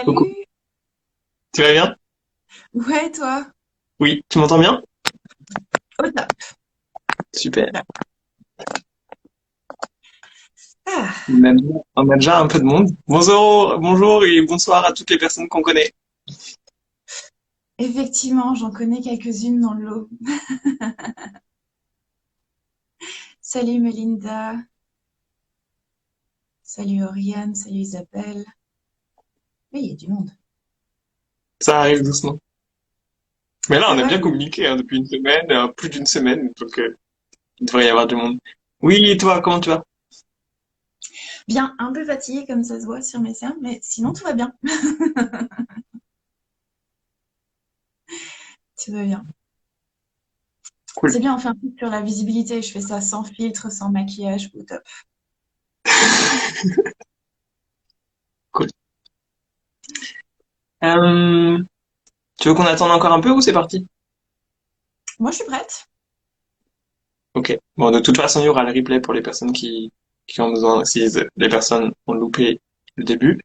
Coucou. Salut! Tu vas bien? Ouais, toi? Oui, tu m'entends bien? Au top. Super. Là. Ah, On a déjà un peu de monde. Bonjour, bonjour et bonsoir à toutes les personnes qu'on connaît. effectivement, j'en connais quelques-unes dans le lot. Salut Melinda, salut Oriane, salut Isabelle. Oui, il y a du monde. Ça arrive doucement. Mais là, Ça on a va? bien communiqué hein, depuis une semaine, plus d'une semaine, donc il devrait y avoir du monde. Oui, et toi, comment tu vas? Bien, un peu fatiguée comme ça se voit sur mes cernes, mais sinon tout va bien. Tout va bien. Cool. C'est bien, on fait un truc sur la visibilité. Je fais ça sans filtre, sans maquillage, au top. Cool. Euh, Tu veux qu'on attende encore un peu ou c'est parti? Moi, je suis prête. Ok. Bon, de toute façon, il y aura le replay pour les personnes qui ont besoin, si les personnes ont loupé le début.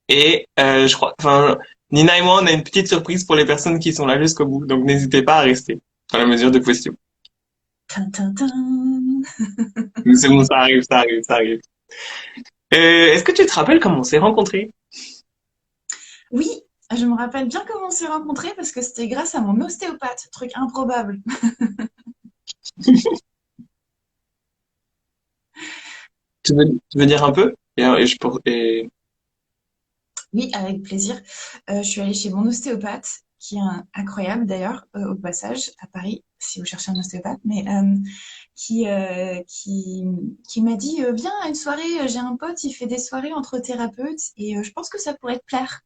Et je crois, enfin, Nina et moi, on a une petite surprise pour les personnes qui sont là jusqu'au bout. Donc n'hésitez pas à rester, dans la mesure de possible. Tin, tin, tin. Mais c'est bon, ça arrive, ça arrive, ça arrive. Est-ce que tu te rappelles comment on s'est rencontrés? Oui, je me rappelle bien comment on s'est rencontrés parce que c'était grâce à mon ostéopathe, truc improbable. Tu veux dire un peu? Oui, avec plaisir. Je suis allée chez mon ostéopathe, qui est incroyable d'ailleurs, au passage, à Paris, si vous cherchez un ostéopathe, mais qui m'a dit viens à une soirée, j'ai un pote, il fait des soirées entre thérapeutes et je pense que ça pourrait te plaire.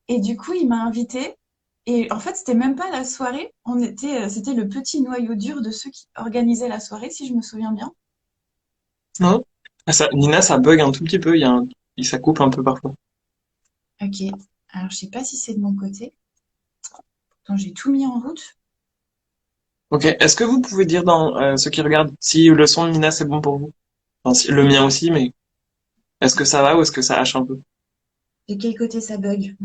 Et du coup, il m'a invitée. Et en fait, c'était même pas la soirée, c'était le petit noyau dur de ceux qui organisaient la soirée, si je me souviens bien. Non? Ah, ça, Nina, ça bug un tout petit peu, ça coupe un peu parfois. Ok, alors je sais pas si c'est de mon côté. Attends, j'ai tout mis en route. Ok, est-ce que vous pouvez dire dans ceux qui regardent si le son de Nina c'est bon pour vous? Enfin, le mien aussi, mais est-ce que ça va ou est-ce que ça hache un peu? De quel côté ça bug?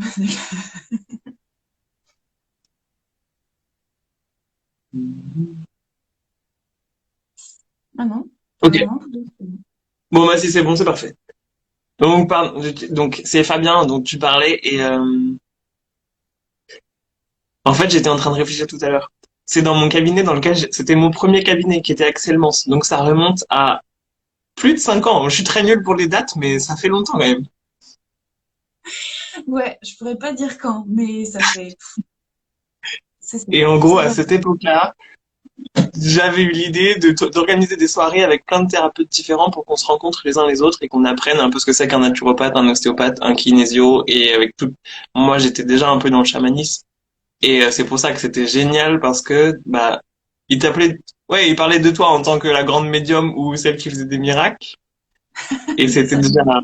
Ah non, Ok, normalement, tout est bon. bon bah si c'est bon, c'est parfait. Donc c'est Fabien dont tu parlais et en fait j'étais en train de réfléchir tout à l'heure. C'est dans mon cabinet dans lequel c'était mon premier cabinet qui était Axel Mans. Donc ça remonte à plus de 5 ans. Je suis très nul pour les dates, mais ça fait longtemps quand même. Ouais, je pourrais pas dire quand, mais ça fait. C'est ça. Et en gros Ça à doit. cette époque-là, j'avais eu l'idée d'organiser des soirées avec plein de thérapeutes différents pour qu'on se rencontre les uns les autres et qu'on apprenne un peu ce que c'est qu'un naturopathe, un ostéopathe, un kinésio et avec tout. Moi j'étais déjà un peu dans le chamanisme. Et c'est pour ça que c'était génial parce que bah il t'appelait ouais, il parlait de toi en tant que la grande médium ou celle qui faisait des miracles et c'était Ça déjà doit.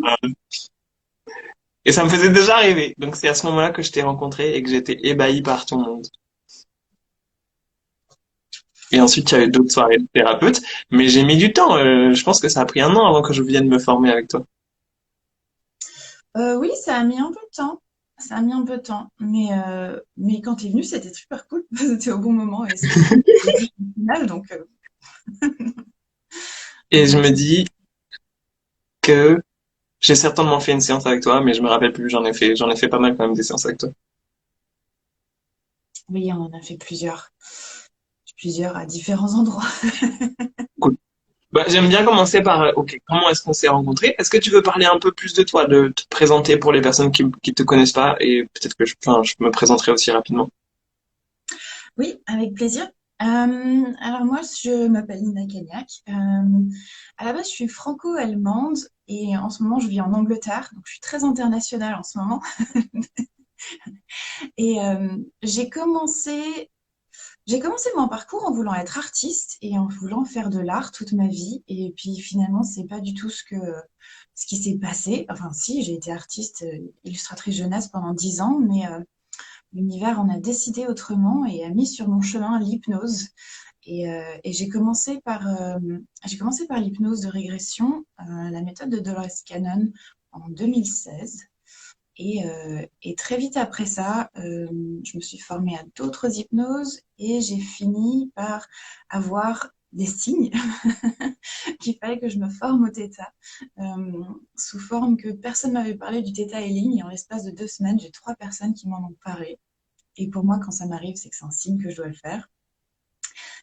et ça me faisait déjà rêver. Donc c'est à ce moment-là que je t'ai rencontré et que j'étais ébahi par ton monde. Et ensuite il y a eu d'autres soirées de thérapeutes, mais j'ai mis du temps. Je pense que ça a pris 1 an avant que je vienne me former avec toi. Oui, ça a mis un peu de temps. Ça a mis un peu de temps. Mais quand t'es venu, c'était super cool. C'était au bon moment et c'était le but final. Et je Donc, me dis que j'ai certainement fait une séance avec toi, mais je me rappelle plus. J'en ai fait pas mal quand même des séances avec toi. oui, on en a fait plusieurs. Plusieurs à différents endroits. Cool. Bah, j'aime bien commencer par, ok, comment est-ce qu'on s'est rencontrés? Est-ce que tu veux parler un peu plus de toi, de te présenter pour les personnes qui te connaissent pas et peut-être que je me présenterai aussi rapidement. Oui, avec plaisir. Alors moi, je m'appelle Nina Cagnac. À la base, je suis franco-allemande et en ce moment, je vis en Angleterre. Donc, je suis très internationale en ce moment. Et j'ai commencé mon parcours en voulant être artiste et en voulant faire de l'art toute ma vie. Et puis finalement, c'est pas du tout ce qui s'est passé. Enfin, si, j'ai été artiste, illustratrice jeunesse pendant 10 ans, mais l'univers en a décidé autrement et a mis sur mon chemin l'hypnose. Et j'ai commencé par l'hypnose de régression, la méthode de Dolores Cannon en 2016. Et très vite après ça, je me suis formée à d'autres hypnoses et j'ai fini par avoir des signes qu'il fallait que je me forme au Theta, sous forme que personne m'avait parlé du Theta Healing. Et en l'espace de 2 semaines, j'ai 3 personnes qui m'en ont parlé. Et pour moi, quand ça m'arrive, c'est que c'est un signe que je dois le faire.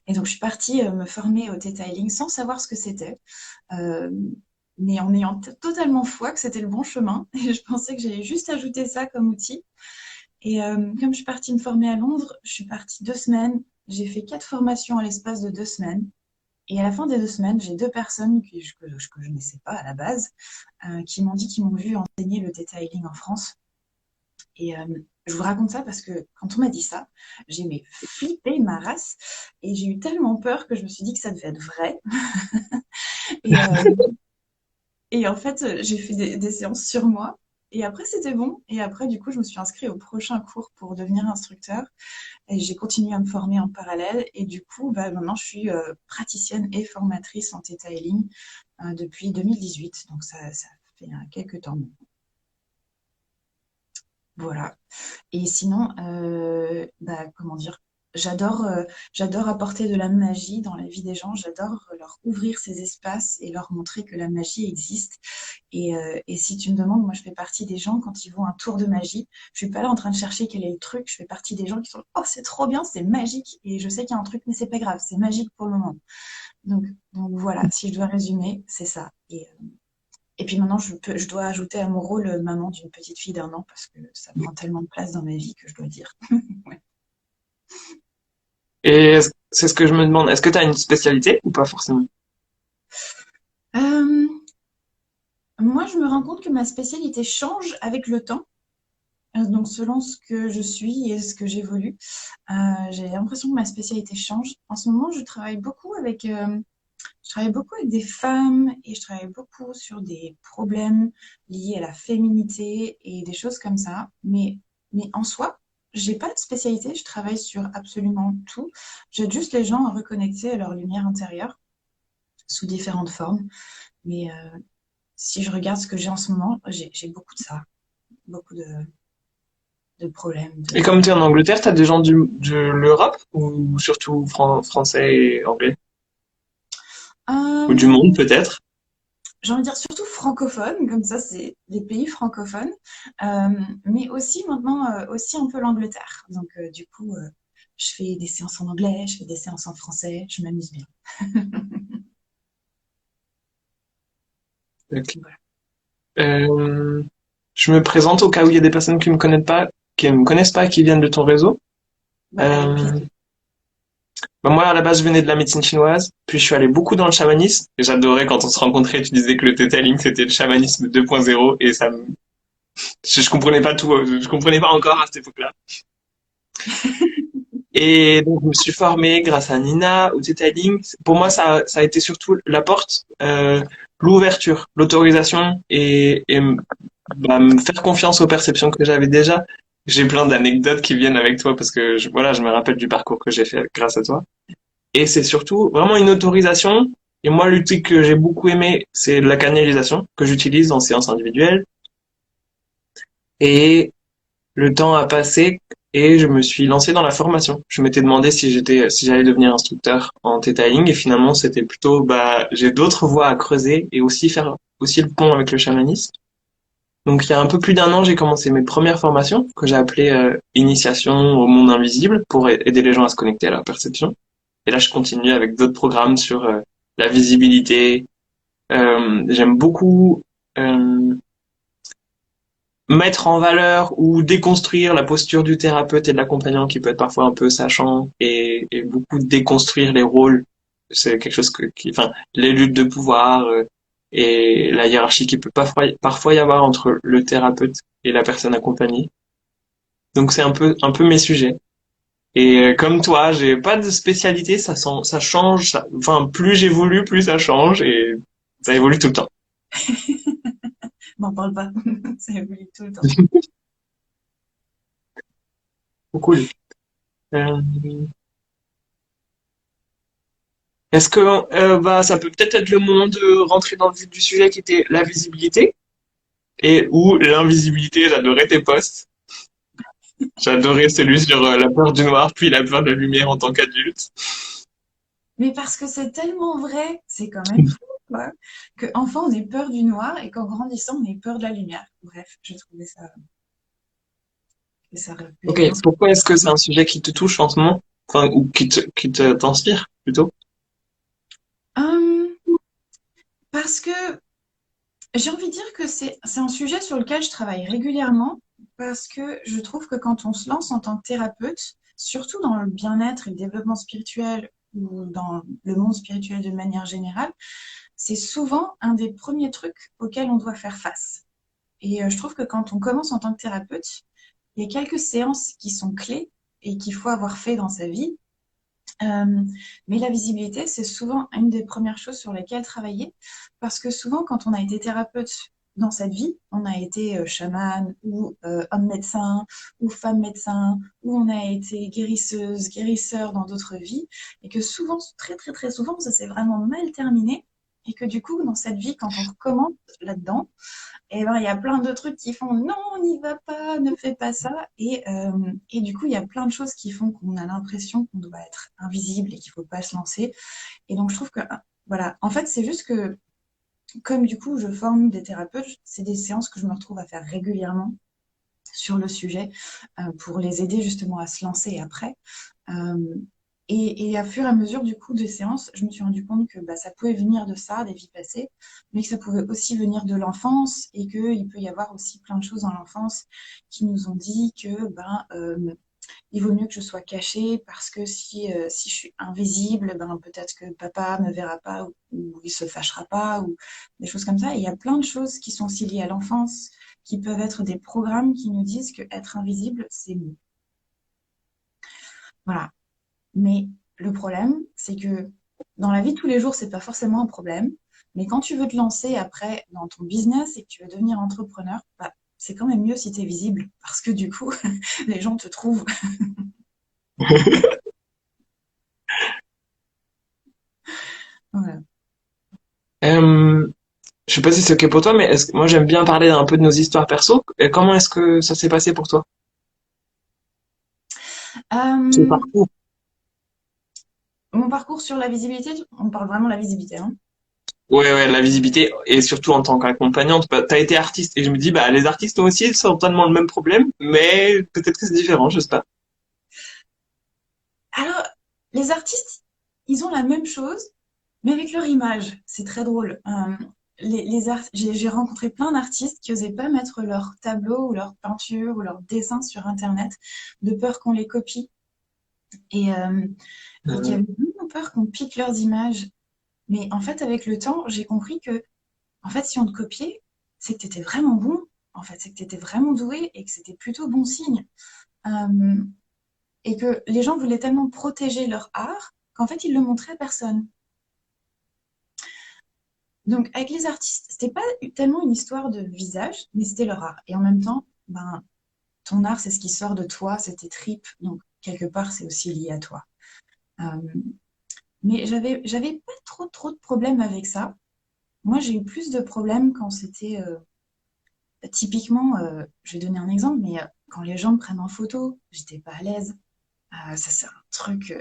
Et donc, je suis partie me former au Theta Healing sans savoir ce que c'était, euh, mais en ayant totalement foi que c'était le bon chemin. Et je pensais que j'allais juste ajouter ça comme outil. Et comme je suis partie me former à Londres, je suis partie 2 semaines. J'ai fait 4 formations à l'espace de 2 semaines. Et à la fin des 2 semaines, j'ai 2 personnes que je connaissais pas à la base, qui m'ont dit qu'ils m'ont vu enseigner le Theta Healing en France. Et je vous raconte ça parce que quand on m'a dit ça, j'ai flippé ma race et j'ai eu tellement peur que je me suis dit que ça devait être vrai. Et, et en fait, j'ai fait des séances sur moi. Et après, c'était bon. Et après, du coup, je me suis inscrite au prochain cours pour devenir instructeur. Et j'ai continué à me former en parallèle. Et du coup, bah, maintenant, je suis praticienne et formatrice en Theta Healing depuis 2018. Donc, ça fait quelques temps maintenant. Voilà. Et sinon, bah, comment dire, j'adore j'adore apporter de la magie dans la vie des gens. J'adore leur ouvrir ces espaces et leur montrer que la magie existe. Et si tu me demandes, moi, je fais partie des gens, quand ils vont un tour de magie, je suis pas là en train de chercher quel est le truc. Je fais partie des gens qui sont, oh, c'est trop bien, c'est magique. Et je sais qu'il y a un truc, mais c'est pas grave, c'est magique pour le moment. Donc, donc voilà, si je dois résumer, c'est ça. Et puis maintenant, je dois ajouter à mon rôle maman d'une petite fille d'1 an parce que ça prend tellement de place dans ma vie que je dois dire. Ouais. Et c'est ce que je me demande. Est-ce que tu as une spécialité ou pas forcément? Euh, Moi, je me rends compte que ma spécialité change avec le temps, donc selon ce que je suis et ce que j'évolue. J'ai l'impression que ma spécialité change. En ce moment, je travaille beaucoup avec des femmes et je travaille beaucoup sur des problèmes liés à la féminité et des choses comme ça. Mais en soi, j'ai pas de spécialité. Je travaille sur absolument tout. J'aide juste les gens à reconnecter à leur lumière intérieure sous différentes formes. Mais si je regarde ce que j'ai en ce moment, j'ai beaucoup de ça, beaucoup de problèmes. Et comme tu es en Angleterre, tu as des gens de l'Europe ou surtout français et anglais? Ou du Euh, monde peut-être? j'ai envie de dire surtout francophone, comme ça c'est les pays francophones, Euh, mais aussi maintenant aussi un peu l'Angleterre. Donc du coup, je fais des séances en anglais, je fais des séances en français, je m'amuse bien. Ok. Voilà. Euh, je me présente au cas où il y a des personnes qui ne me connaissent pas, qui viennent de ton réseau. Ouais, avec Euh, plaisir. bah, moi, à la base, je venais de la médecine chinoise, puis je suis allé beaucoup dans le chamanisme, et j'adorais quand on se rencontrait, tu disais que le Theta Healing, c'était le chamanisme 2.0, et je comprenais pas tout, je comprenais pas encore à cette époque-là. Et donc, je me suis formé grâce à Nina au Theta Healing. Pour moi, ça a été surtout la porte, l'ouverture, l'autorisation, et bah, me faire confiance aux perceptions que j'avais déjà. J'ai plein d'anecdotes qui viennent avec toi parce que voilà, je me rappelle du parcours que j'ai fait grâce à toi. Et c'est surtout vraiment une autorisation. Et moi, l'outil que j'ai beaucoup aimé, c'est la canalisation que j'utilise en séance individuelle. Et le temps a passé et je me suis lancé dans la formation. Je m'étais demandé si j'allais devenir instructeur en Theta Healing et finalement, c'était plutôt, bah, j'ai d'autres voies à creuser et aussi faire aussi le pont avec le chamanisme. Donc, il y a un peu plus d'1 an, j'ai commencé mes premières formations que j'ai appelées Initiation au monde invisible pour aider les gens à se connecter à leur perception. Et là, je continue avec d'autres programmes sur la visibilité. J'aime beaucoup euh, mettre en valeur ou déconstruire la posture du thérapeute et de l'accompagnant qui peut être parfois un peu sachant et beaucoup déconstruire les rôles. C'est quelque chose enfin, les luttes de pouvoir et la hiérarchie qui peut parfois y avoir entre le thérapeute et la personne accompagnée. Donc c'est un peu mes sujets. Et comme toi, j'ai pas de spécialité, ça change, enfin plus j'évolue, plus ça change et ça évolue tout le temps. M'en parle pas, ça évolue tout le temps. Trop cool. Euh, Est-ce que bah ça peut peut-être être le moment de rentrer dans le vif du sujet qui était la visibilité. Et ou l'invisibilité, j'adorais tes posts. J'adorais celui sur la peur du noir, puis la peur de la lumière en tant qu'adulte. Mais parce que c'est tellement vrai, c'est quand même fou, quoi. Que enfant, on ait peur du noir et qu'en grandissant, on ait peur de la lumière. Bref, j'ai trouvé ça Ok, reflète bien. pourquoi est-ce que c'est un sujet qui te touche en ce moment? Enfin, ou t'inspire, plutôt? Hum, parce que j'ai envie de dire que c'est un sujet sur lequel je travaille régulièrement parce que je trouve que quand on se lance en tant que thérapeute, surtout dans le bien-être et le développement spirituel ou dans le monde spirituel de manière générale, c'est souvent un des premiers trucs auxquels on doit faire face. Et je trouve que quand on commence en tant que thérapeute, il y a quelques séances qui sont clés et qu'il faut avoir fait dans sa vie. Mais la visibilité, c'est souvent une des premières choses sur lesquelles travailler, parce que souvent, quand on a été thérapeute dans cette vie, on a été chaman ou homme médecin ou femme médecin, ou on a été guérisseuse, guérisseur dans d'autres vies, et que souvent, très très très souvent, ça s'est vraiment mal terminé, et que du coup, dans cette vie, quand on recommence là-dedans, et ben, il y a plein de trucs qui font non, n'y va pas, ne fais pas ça. Et du coup, il y a plein de choses qui font qu'on a l'impression qu'on doit être invisible et qu'il faut pas se lancer. Et donc, je trouve que, voilà, en fait, c'est juste que, comme du coup, je forme des thérapeutes, c'est des séances que je me retrouve à faire régulièrement sur le sujet pour les aider justement à se lancer après. Euh, et à fur et à mesure du coup des séances, je me suis rendu compte que bah, ça pouvait venir de ça, des vies passées, mais que ça pouvait aussi venir de l'enfance et qu'il peut y avoir aussi plein de choses dans l'enfance qui nous ont dit que il vaut mieux que je sois cachée parce que si je suis invisible, ben, peut-être que papa me verra pas ou il se fâchera pas ou des choses comme ça. Et il y a plein de choses qui sont aussi liées à l'enfance, qui peuvent être des programmes qui nous disent que être invisible, c'est mieux. Voilà. Mais le problème, c'est que dans la vie de tous les jours, c'est pas forcément un problème. Mais quand tu veux te lancer après dans ton business et que tu veux devenir entrepreneur, bah, c'est quand même mieux si tu es visible parce que du coup, les gens te trouvent. Voilà. Euh, je sais pas si c'est ok pour toi, mais moi j'aime bien parler un peu de nos histoires perso. Et comment est-ce que ça s'est passé pour toi? Ce Euh, parcours. Mon parcours sur la visibilité, on parle vraiment de la visibilité, hein. Ouais, ouais, la visibilité, et surtout en tant qu'accompagnante, bah, t'as été artiste, et je me dis, bah, les artistes ont aussi certainement le même problème, mais peut-être que c'est différent, je sais pas. Alors, les artistes, ils ont la même chose, mais avec leur image. C'est très drôle. J'ai rencontré plein d'artistes qui osaient pas mettre leur tableau ou leur peinture ou leur dessin sur Internet de peur qu'on les copie et, euh, et qui Euh, avaient vraiment peur qu'on pique leurs images. Mais en fait, avec le temps, j'ai compris que, en fait, si on te copiait, c'est que tu étais vraiment bon. En fait, c'est que tu étais vraiment doué et que c'était plutôt bon signe. Euh, et que les gens voulaient tellement protéger leur art qu'en fait, ils le montraient à personne. Donc, avec les artistes, c'était pas tellement une histoire de visage, mais c'était leur art. Et en même temps, ben, ton art, c'est ce qui sort de toi, c'est tes tripes. Donc, quelque part, c'est aussi lié à toi. Euh, mais j'avais pas trop de problèmes avec ça. Moi, j'ai eu plus de problèmes quand c'était typiquement, je vais donner un exemple, mais quand les gens me prennent en photo, j'étais pas à l'aise. Ça, c'est un truc,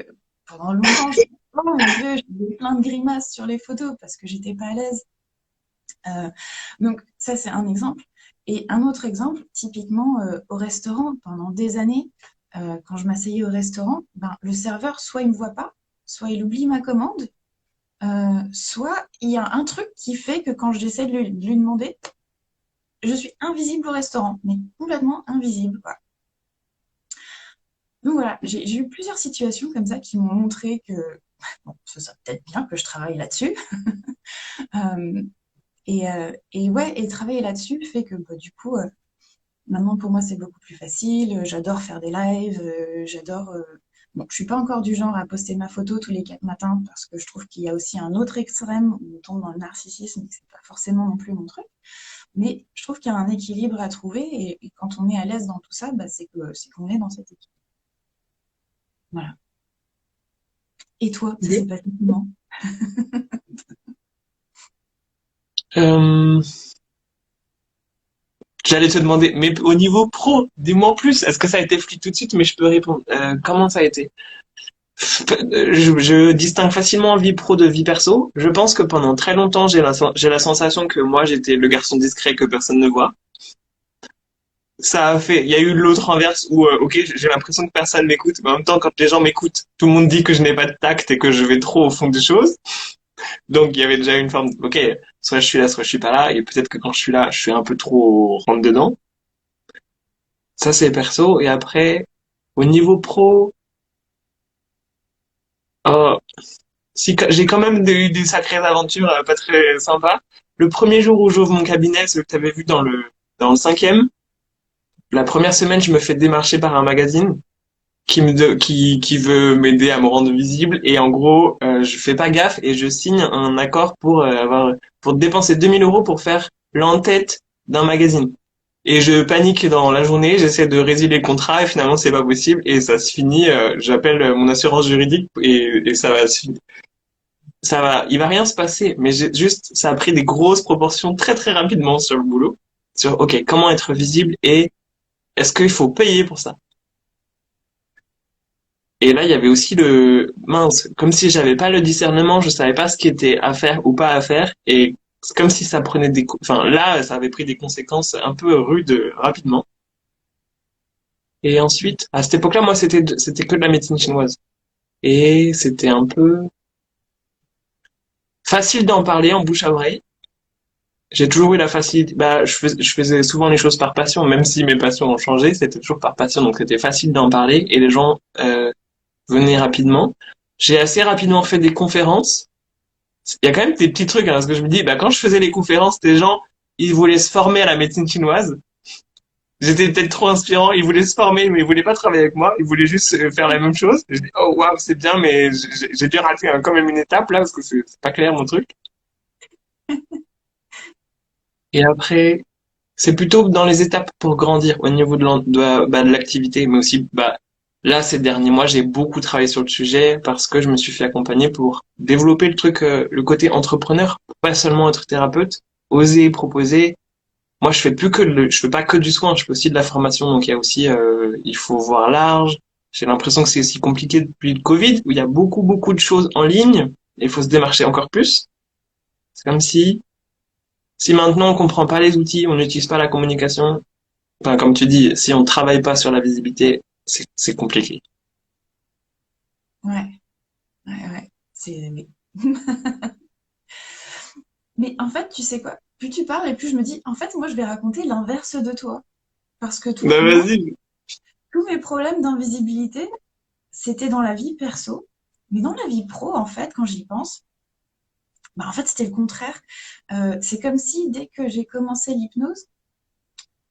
pendant longtemps, oh mon Dieu, j'ai plein de grimaces sur les photos parce que j'étais pas à l'aise. Euh, donc ça, c'est un exemple. Et un autre exemple, typiquement au restaurant, pendant des années, quand je m'asseyais au restaurant, ben, le serveur, soit il me voit pas, soit il oublie ma commande, soit il y a un truc qui fait que quand j'essaie de lui demander, je suis invisible au restaurant, mais complètement invisible, quoi. Donc voilà, j'ai eu plusieurs situations comme ça qui m'ont montré que bon, ce serait peut-être bien que je travaille là-dessus. Euh, et ouais, et travailler là-dessus fait que bah, du coup, maintenant pour moi c'est beaucoup plus facile. J'adore faire des lives, j'adore. Bon, je suis pas encore du genre à poster ma photo tous les 4 matins parce que je trouve qu'il y a aussi un autre extrême où on tombe dans le narcissisme et que c'est pas forcément non plus mon truc. Mais je trouve qu'il y a un équilibre à trouver et quand on est à l'aise dans tout ça, bah, c'est qu'on est dans cet équilibre. Voilà. Et toi, ça s'est passé comment? euh, J'allais te demander, mais au niveau pro, dis-moi en plus. Est-ce que ça a été fluide tout de suite? Mais je peux répondre. Comment ça a été? Je distingue facilement vie pro de vie perso. Je pense que pendant très longtemps, j'ai la sensation que moi, j'étais le garçon discret que personne ne voit. Ça a fait, il y a eu l'autre inverse où, ok, j'ai l'impression que personne m'écoute, mais en même temps, quand les gens m'écoutent, tout le monde dit que je n'ai pas de tact et que je vais trop au fond des choses. Donc, il y avait déjà une forme, ok, soit je suis là, soit je suis pas là, et peut-être que quand je suis là, je suis un peu trop rentre dedans. Ça, c'est perso. Et après, au niveau pro, euh, si, j'ai quand même eu des sacrées aventures pas très sympas. Le premier jour où j'ouvre mon cabinet, ce que tu avais vu dans le cinquième, la première semaine, je me fais démarcher par un magazine qui veut m'aider à me rendre visible et en gros je fais pas gaffe et je signe un accord pour dépenser 2 000 € pour faire l'en-tête d'un magazine et je panique dans la journée, j'essaie de résilier le contrat et finalement c'est pas possible et ça se finit, j'appelle mon assurance juridique et ça va, il va rien se passer, mais juste ça a pris des grosses proportions très très rapidement sur le boulot, sur ok, comment être visible et est-ce qu'il faut payer pour ça. Et là, il y avait aussi le mince, comme si j'avais pas le discernement, je savais pas ce qui était à faire ou pas à faire, et c'est comme si ça prenait enfin là, ça avait pris des conséquences un peu rudes rapidement. Et ensuite, à cette époque-là, moi, c'était que de la médecine chinoise, et c'était un peu facile d'en parler en bouche à oreille. J'ai toujours eu la facilité, bah, je faisais souvent les choses par passion, même si mes passions ont changé, c'était toujours par passion, donc c'était facile d'en parler, et les gens venaient rapidement. J'ai assez rapidement fait des conférences. Il y a quand même des petits trucs, hein, parce que je me dis, bah, quand je faisais les conférences, des gens, ils voulaient se former à la médecine chinoise. J'étais peut-être trop inspirant, ils voulaient se former, mais ils voulaient pas travailler avec moi, ils voulaient juste faire la même chose. Et je dis, oh waouh, c'est bien, mais j'ai dû rater quand même une étape là, parce que c'est pas clair mon truc. Et après, c'est plutôt dans les étapes pour grandir au niveau de l'activité, mais aussi, bah, là, ces derniers mois, j'ai beaucoup travaillé sur le sujet parce que je me suis fait accompagner pour développer le truc, le côté entrepreneur, pas seulement être thérapeute, oser proposer. Moi, je fais pas que du soin, je fais aussi de la formation, donc il y a aussi, il faut voir large. J'ai l'impression que c'est aussi compliqué depuis le Covid, où il y a beaucoup, beaucoup de choses en ligne, et il faut se démarcher encore plus. C'est comme si maintenant on comprend pas les outils, on n'utilise pas la communication, enfin, comme tu dis, si on travaille pas sur la visibilité, c'est compliqué. Ouais, ouais, ouais. C'est... Mais... mais en fait, tu sais quoi? Plus tu parles et plus je me dis, en fait, moi, je vais raconter l'inverse de toi. Parce que Bah moi, vas-y. tous mes problèmes d'invisibilité, c'était dans la vie perso. Mais dans la vie pro, en fait, quand j'y pense, bah, en fait, c'était le contraire. C'est comme si, dès que j'ai commencé l'hypnose,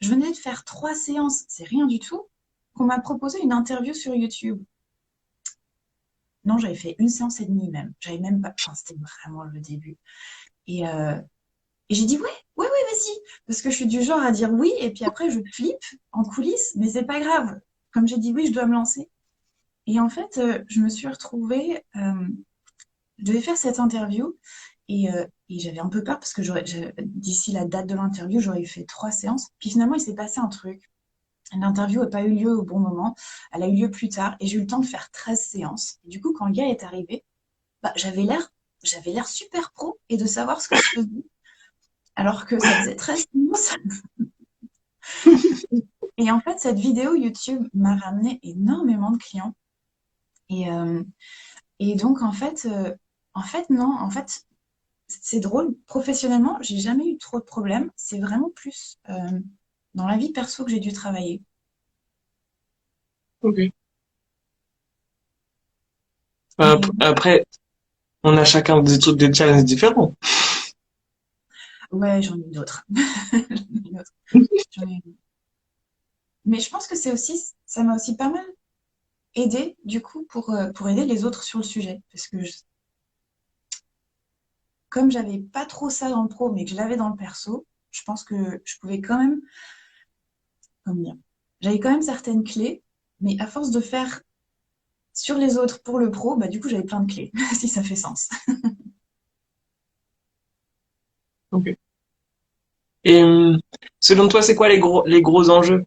je venais de faire 3 séances, c'est rien du tout, qu'on m'a proposé une interview sur YouTube. Non, j'avais fait une séance et demie même. J'avais même pas. Enfin, c'était vraiment le début. Et, euh, et j'ai dit ouais, ouais, ouais, vas-y. Parce que je suis du genre à dire oui, et puis après, je flippe en coulisses, mais c'est pas grave. Comme j'ai dit oui, je dois me lancer. Et en fait, je me suis retrouvée. Je devais faire cette interview et j'avais un peu peur parce que d'ici la date de l'interview, j'aurais fait 3 séances. Puis finalement, il s'est passé un truc. L'interview n'a pas eu lieu au bon moment. Elle a eu lieu plus tard et j'ai eu le temps de faire 13 séances. Et du coup, quand le gars est arrivé, bah, j'avais l'air super pro et de savoir ce que je faisais. Alors que ça faisait 13 séances. Et en fait, cette vidéo YouTube m'a ramené énormément de clients. Et, euh, et donc, en fait, non. En fait, c'est drôle. Professionnellement, j'ai jamais eu trop de problèmes. C'est vraiment plus dans la vie perso que j'ai dû travailler. Ok. Mais Après, on a chacun des challenges différents. ouais, j'en ai d'autres. J'en ai d'autres. J'en ai- Mais je pense que ça m'a aussi pas mal aidé, du coup, pour aider les autres sur le sujet. Parce que comme j'avais pas trop ça dans le pro, mais que je l'avais dans le perso, je pense que je pouvais quand même, comment dire, j'avais quand même certaines clés, mais à force de faire sur les autres pour le pro, bah du coup j'avais plein de clés, si ça fait sens. Ok. Et selon toi, c'est quoi les gros enjeux?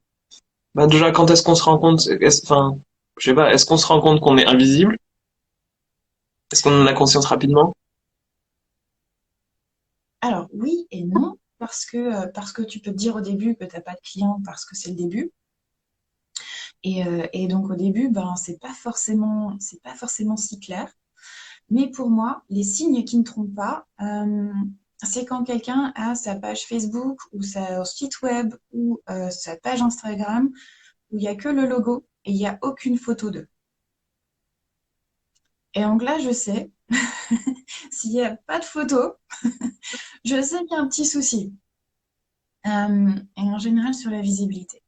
Bah, déjà, quand est-ce qu'on se rend compte, enfin, je sais pas, est-ce qu'on se rend compte qu'on est invisible? Est-ce qu'on en a conscience rapidement? Alors oui et non, parce que tu peux te dire au début que tu n'as pas de clients parce que c'est le début. Et donc au début, ben, c'est pas forcément si clair. Mais pour moi, les signes qui ne trompent pas, c'est quand quelqu'un a sa page Facebook ou sa site web ou sa page Instagram où il n'y a que le logo et il n'y a aucune photo d'eux. Et donc là, je sais, s'il n'y a pas de photo, je sais qu'il y a un petit souci. Et en général, sur la visibilité.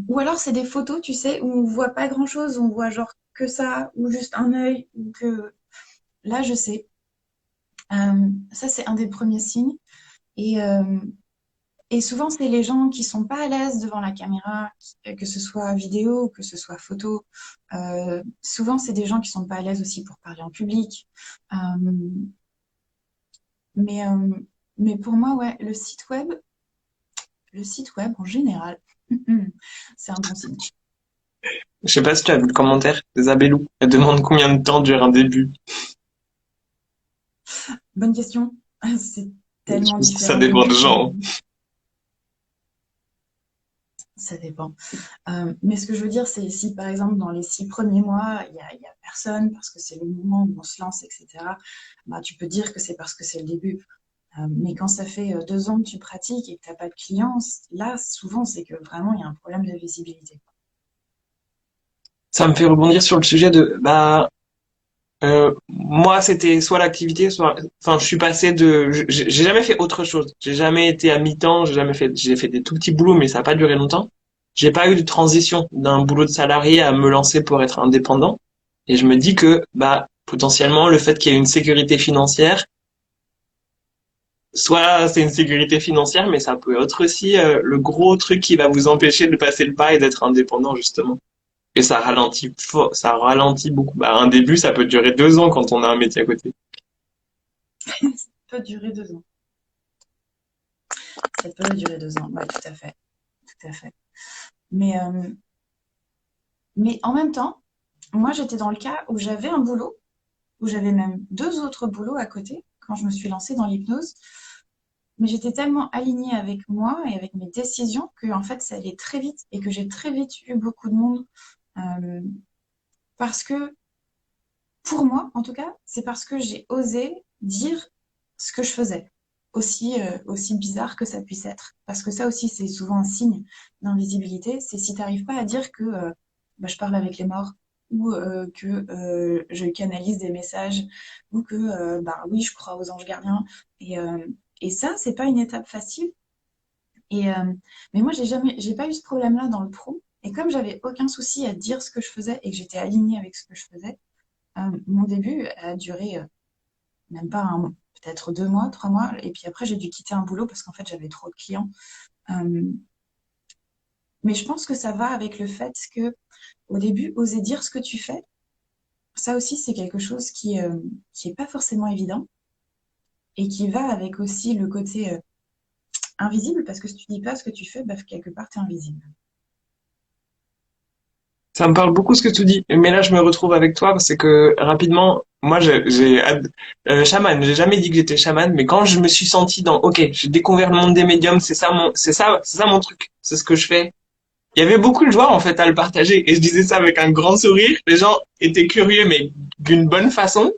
Ou alors, c'est des photos, tu sais, où on voit pas grand-chose, on voit genre que ça, ou juste un œil, ou que... Là, je sais. Ça, c'est un des premiers signes. Et, euh, et souvent, c'est les gens qui sont pas à l'aise devant la caméra, que ce soit vidéo ou que ce soit photo. Souvent, c'est des gens qui sont pas à l'aise aussi pour parler en public. Euh, mais, euh, mais pour moi, ouais, le site web en général, c'est un bon signe. Je sais pas si tu as vu le commentaire d'Isabellou. Elle demande combien de temps dure un début. Bonne question. C'est Je tellement pense que ça différent d'une dépend des personne à gens. l'autre. Ça dépend. Mais ce que je veux dire, c'est si par exemple dans les 6 premiers mois, il y a personne parce que c'est le moment où on se lance, etc. Bah, tu peux dire que c'est parce que c'est le début. Mais quand ça fait 2 ans que tu pratiques et que tu n'as pas de clients, là, souvent, c'est que vraiment, il y a un problème de visibilité. Ça me fait rebondir sur le sujet de, bah, moi, c'était soit l'activité, soit, enfin, je suis passé de, j'ai jamais fait autre chose. J'ai jamais été à mi-temps, j'ai fait des tout petits boulots, mais ça n'a pas duré longtemps. J'ai pas eu de transition d'un boulot de salarié à me lancer pour être indépendant. Et je me dis que, bah, potentiellement, le fait qu'il y ait une sécurité financière, soit c'est une sécurité financière, mais ça peut être aussi le gros truc qui va vous empêcher de passer le pas et d'être indépendant, justement. Et ça ralentit beaucoup. Bah, un début, ça peut durer 2 ans quand on a un métier à côté. Ça peut durer 2 ans. Ça peut durer 2 ans, oui, tout à fait. Tout à fait. Mais, euh, mais en même temps, moi, j'étais dans le cas où j'avais un boulot, où j'avais même 2 autres boulots à côté quand je me suis lancée dans l'hypnose. Mais j'étais tellement alignée avec moi et avec mes décisions que en fait, ça allait très vite et que j'ai très vite eu beaucoup de monde. Euh, parce que, pour moi, en tout cas, c'est parce que j'ai osé dire ce que je faisais. Aussi bizarre que ça puisse être. Parce que ça aussi, c'est souvent un signe d'invisibilité. C'est si tu n'arrives pas à dire que bah, je parle avec les morts ou que je canalise des messages ou que bah, oui, je crois aux anges gardiens. Et, euh, et ça, c'est pas une étape facile. Et, mais moi, j'ai pas eu ce problème-là dans le pro. Et comme j'avais aucun souci à dire ce que je faisais et que j'étais alignée avec ce que je faisais, mon début a duré même pas un mois, peut-être 2 mois, 3 mois. Et puis après, j'ai dû quitter un boulot parce qu'en fait, j'avais trop de clients. Euh, mais je pense que ça va avec le fait que, au début, oser dire ce que tu fais, ça aussi, c'est quelque chose qui est pas forcément évident et qui va avec aussi le côté invisible parce que si tu dis pas ce que tu fais, bah, quelque part, tu es invisible. Ça me parle beaucoup ce que tu dis, mais là je me retrouve avec toi parce que rapidement, moi chaman, j'ai jamais dit que j'étais chaman, mais quand je me suis senti dans, ok, j'ai découvert le monde des médiums, c'est ça mon truc, c'est ce que je fais. Il y avait beaucoup de joie en fait à le partager et je disais ça avec un grand sourire. Les gens étaient curieux, mais d'une bonne façon.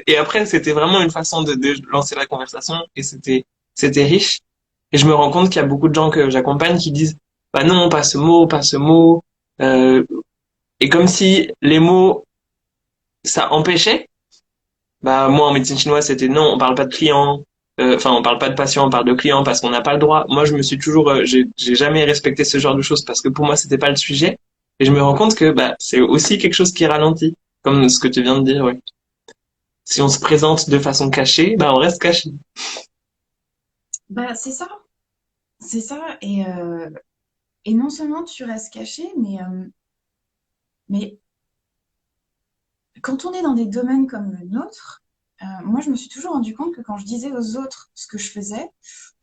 Et après, c'était vraiment une façon de lancer la conversation et c'était riche. Et je me rends compte qu'il y a beaucoup de gens que j'accompagne qui disent, bah non, pas ce mot, pas ce mot. Euh, et comme si les mots, ça empêchait. Bah, moi, en médecine chinoise, c'était non, on parle pas de clients. Enfin, on parle pas de patients, on parle de clients parce qu'on n'a pas le droit. Moi, je me suis toujours, j'ai jamais respecté ce genre de choses parce que pour moi, c'était pas le sujet. Et je me rends compte que, bah, c'est aussi quelque chose qui ralentit. Comme ce que tu viens de dire, ouais. Si on se présente de façon cachée, bah, on reste caché. Bah, c'est ça. Et non seulement tu restes caché, mais quand on est dans des domaines comme le nôtre, moi, je me suis toujours rendu compte que quand je disais aux autres ce que je faisais,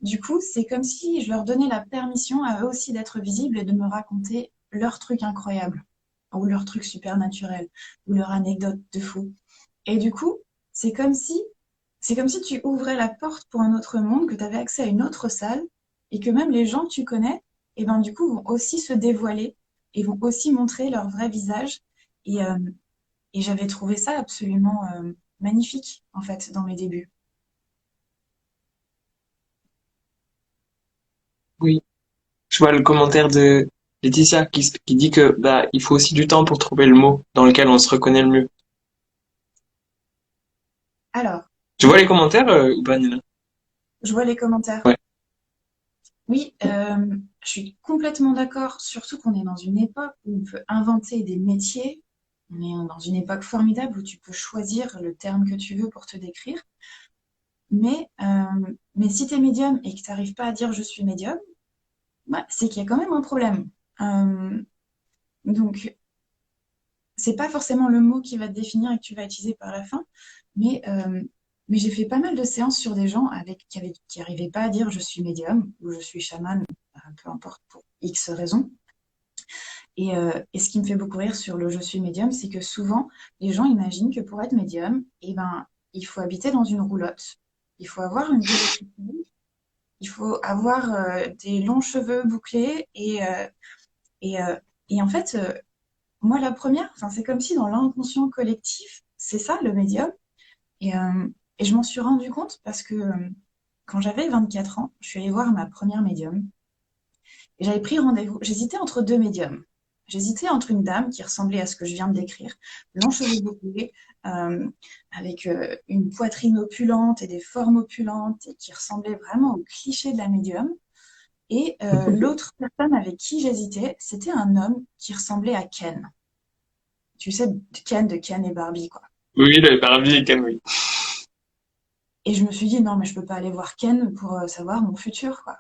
du coup, c'est comme si je leur donnais la permission à eux aussi d'être visibles et de me raconter leurs trucs incroyables, ou leurs trucs super naturels, ou leurs anecdotes de fou. Et du coup, c'est comme si, c'est comme si tu ouvrais la porte pour un autre monde, que tu avais accès à une autre salle, et que même les gens que tu connais, et ben, du coup, vont aussi se dévoiler et vont aussi montrer leur vrai visage. Et, euh, et j'avais trouvé ça absolument magnifique, en fait, dans mes débuts. Oui. Je vois le commentaire de Laetitia qui dit que bah il faut aussi du temps pour trouver le mot dans lequel on se reconnaît le mieux. Alors, Tu vois les commentaires ou pas, Nina? je vois les commentaires. Ouais. Oui, je suis complètement d'accord, surtout qu'on est dans une époque où on peut inventer des métiers. On est dans une époque formidable où tu peux choisir le terme que tu veux pour te décrire. Mais si tu es médium et que tu n'arrives pas à dire je suis médium, bah, c'est qu'il y a quand même un problème. Euh, donc, c'est pas forcément le mot qui va te définir et que tu vas utiliser par la fin, mais, euh, mais j'ai fait pas mal de séances sur des gens qui arrivaient pas à dire je suis médium ou je suis chaman, peu importe pour X raisons. Et ce qui me fait beaucoup rire sur le je suis médium, c'est que souvent, les gens imaginent que pour être médium, eh ben, il faut habiter dans une roulotte, il faut avoir une vie électrique, il faut avoir des longs cheveux bouclés et, euh, et en fait, moi, la première, enfin, c'est comme si dans l'inconscient collectif, c'est ça le médium. Et, euh, et je m'en suis rendu compte parce que quand j'avais 24 ans, je suis allée voir ma première médium et j'avais pris rendez-vous. J'hésitais entre deux médiums. J'hésitais entre une dame qui ressemblait à ce que je viens de décrire, longs cheveux bouclés, euh, avec une poitrine opulente et des formes opulentes et qui ressemblait vraiment au cliché de la médium. Et l'autre personne avec qui j'hésitais, c'était un homme qui ressemblait à Ken. Tu sais, de Ken et Barbie, quoi. Oui, le Barbie et Ken, oui. Et je me suis dit, non, mais je peux pas aller voir Ken pour savoir mon futur, quoi.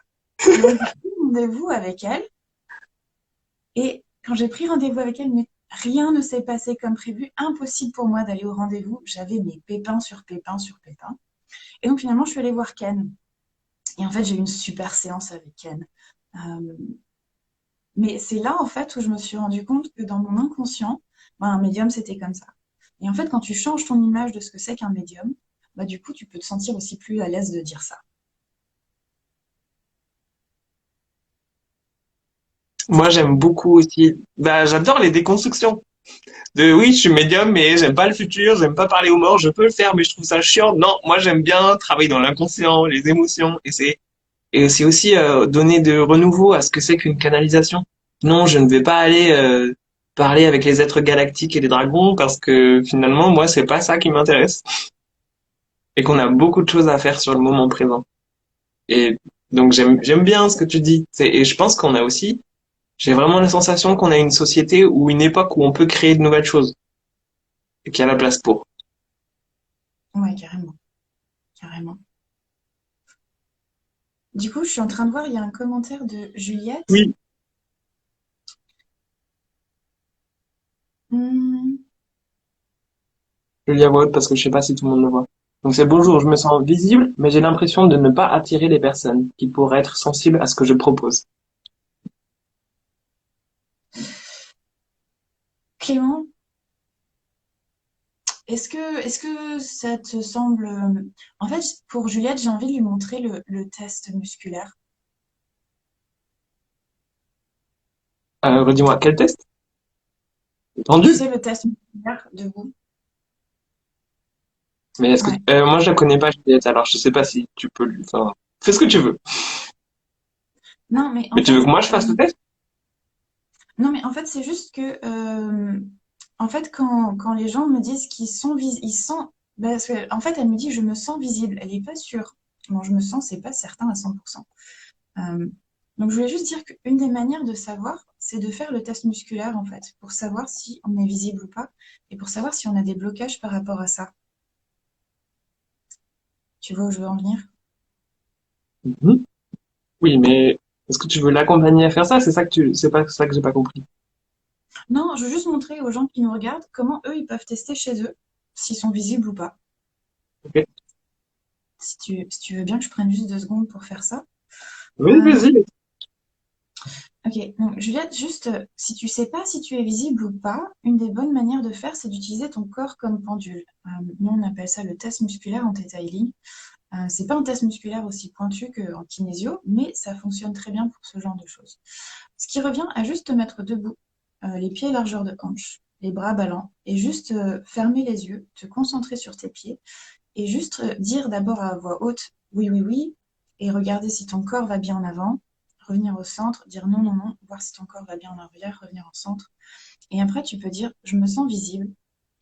Et donc, j'ai pris rendez-vous avec elle. Et quand j'ai pris rendez-vous avec elle, mais rien ne s'est passé comme prévu. Impossible pour moi d'aller au rendez-vous. J'avais mes pépins sur pépins sur pépins. Et donc, finalement, je suis allée voir Ken. Et en fait, j'ai eu une super séance avec Ken. Euh, mais c'est là, en fait, où je me suis rendu compte que dans mon inconscient, bah, un médium, c'était comme ça. Et en fait, quand tu changes ton image de ce que c'est qu'un médium, bah, du coup, tu peux te sentir aussi plus à l'aise de dire ça. Moi, j'aime beaucoup aussi. Bah, j'adore les déconstructions. De oui, je suis médium, mais j'aime pas le futur, j'aime pas parler aux morts. Je peux le faire, mais je trouve ça chiant. Non, moi, j'aime bien travailler dans l'inconscient, les émotions, et c'est aussi donner de renouveau à ce que c'est qu'une canalisation. Non, je ne vais pas aller parler avec les êtres galactiques et les dragons parce que finalement, moi, c'est pas ça qui m'intéresse. Et qu'on a beaucoup de choses à faire sur le moment présent. Et donc j'aime bien ce que tu dis. Et je pense qu'on a aussi, j'ai vraiment la sensation qu'on a une société ou une époque où on peut créer de nouvelles choses et qu'il y a la place pour. Ouais, carrément, carrément. Du coup, je suis en train de voir, il y a un commentaire de Juliette. Oui, Hmm, je lis à voix haute parce que je sais pas si tout le monde le voit. Donc c'est bonjour, je me sens visible, mais j'ai l'impression de ne pas attirer les personnes qui pourraient être sensibles à ce que je propose. Clément, est-ce que ça te semble... En fait, pour Juliette, j'ai envie de lui montrer le test musculaire. Redis-moi, quel test? Tu Tendu? sais, le test musculaire debout? Mais est-ce que Ouais. moi je la connais pas Juliette, alors je sais pas si tu peux lui. Enfin, fais ce que tu veux. Non, mais Mais en tu veux fait, que moi je fasse le test? non, mais en fait, c'est juste que, en fait, quand les gens me disent qu'ils sont visibles, ils sont, parce que, en fait, elle me dit, je me sens visible. Elle n'est pas sûre. Bon, je me sens, c'est pas certain à 100%. Euh, donc, je voulais juste dire qu'une des manières de savoir, c'est de faire le test musculaire, en fait, pour savoir si on est visible ou pas, et pour savoir si on a des blocages par rapport à ça. Tu vois où je veux en venir? Mhm. Oui, mais est-ce que tu veux l'accompagner à faire ça? C'est pas ça que j'ai pas compris. Non, je veux juste montrer aux gens qui nous regardent comment eux, ils peuvent tester chez eux s'ils sont visibles ou pas. Ok. Si tu veux bien que je prenne juste 2 secondes pour faire ça. Oui, Euh, vas-y. Ok, donc Juliette, juste, si tu sais pas si tu es visible ou pas, une des bonnes manières de faire, c'est d'utiliser ton corps comme pendule. Nous, on appelle ça le test musculaire en Theta Healing. C'est pas un test musculaire aussi pointu qu'en kinésio, mais ça fonctionne très bien pour ce genre de choses. Ce qui revient à juste te mettre debout, les pieds largeur de hanche, les bras ballants, et juste fermer les yeux, te concentrer sur tes pieds, et juste dire d'abord à voix haute oui, oui, oui, et regarder si ton corps va bien en avant, revenir au centre, dire non, non, non, voir si ton corps va bien en arrière, revenir au centre. Et après, tu peux dire je me sens visible,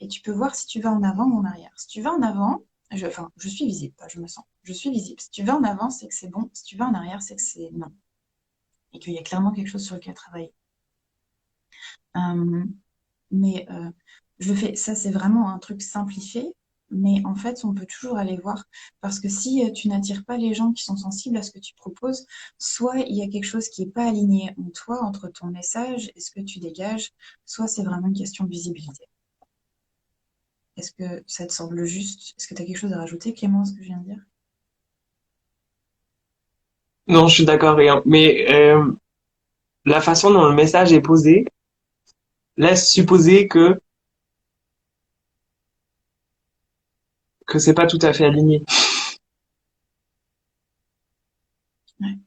et tu peux voir si tu vas en avant ou en arrière. Si tu vas en avant, je suis visible, pas je me sens. Je suis visible. Si tu vas en avant, c'est que c'est bon. Si tu vas en arrière, c'est que c'est non. Et qu'il y a clairement quelque chose sur lequel travailler. Euh, mais je fais, ça, c'est vraiment un truc simplifié. Mais en fait, on peut toujours aller voir. Parce que si tu n'attires pas les gens qui sont sensibles à ce que tu proposes, soit il y a quelque chose qui n'est pas aligné en toi, entre ton message et ce que tu dégages, soit c'est vraiment une question de visibilité. Est-ce que ça te semble juste? Est-ce que tu as quelque chose à rajouter, Clément, à ce que je viens de dire? Non, je suis d'accord. Mais la façon dont le message est posé laisse supposer que c'est pas tout à fait aligné. Ouais,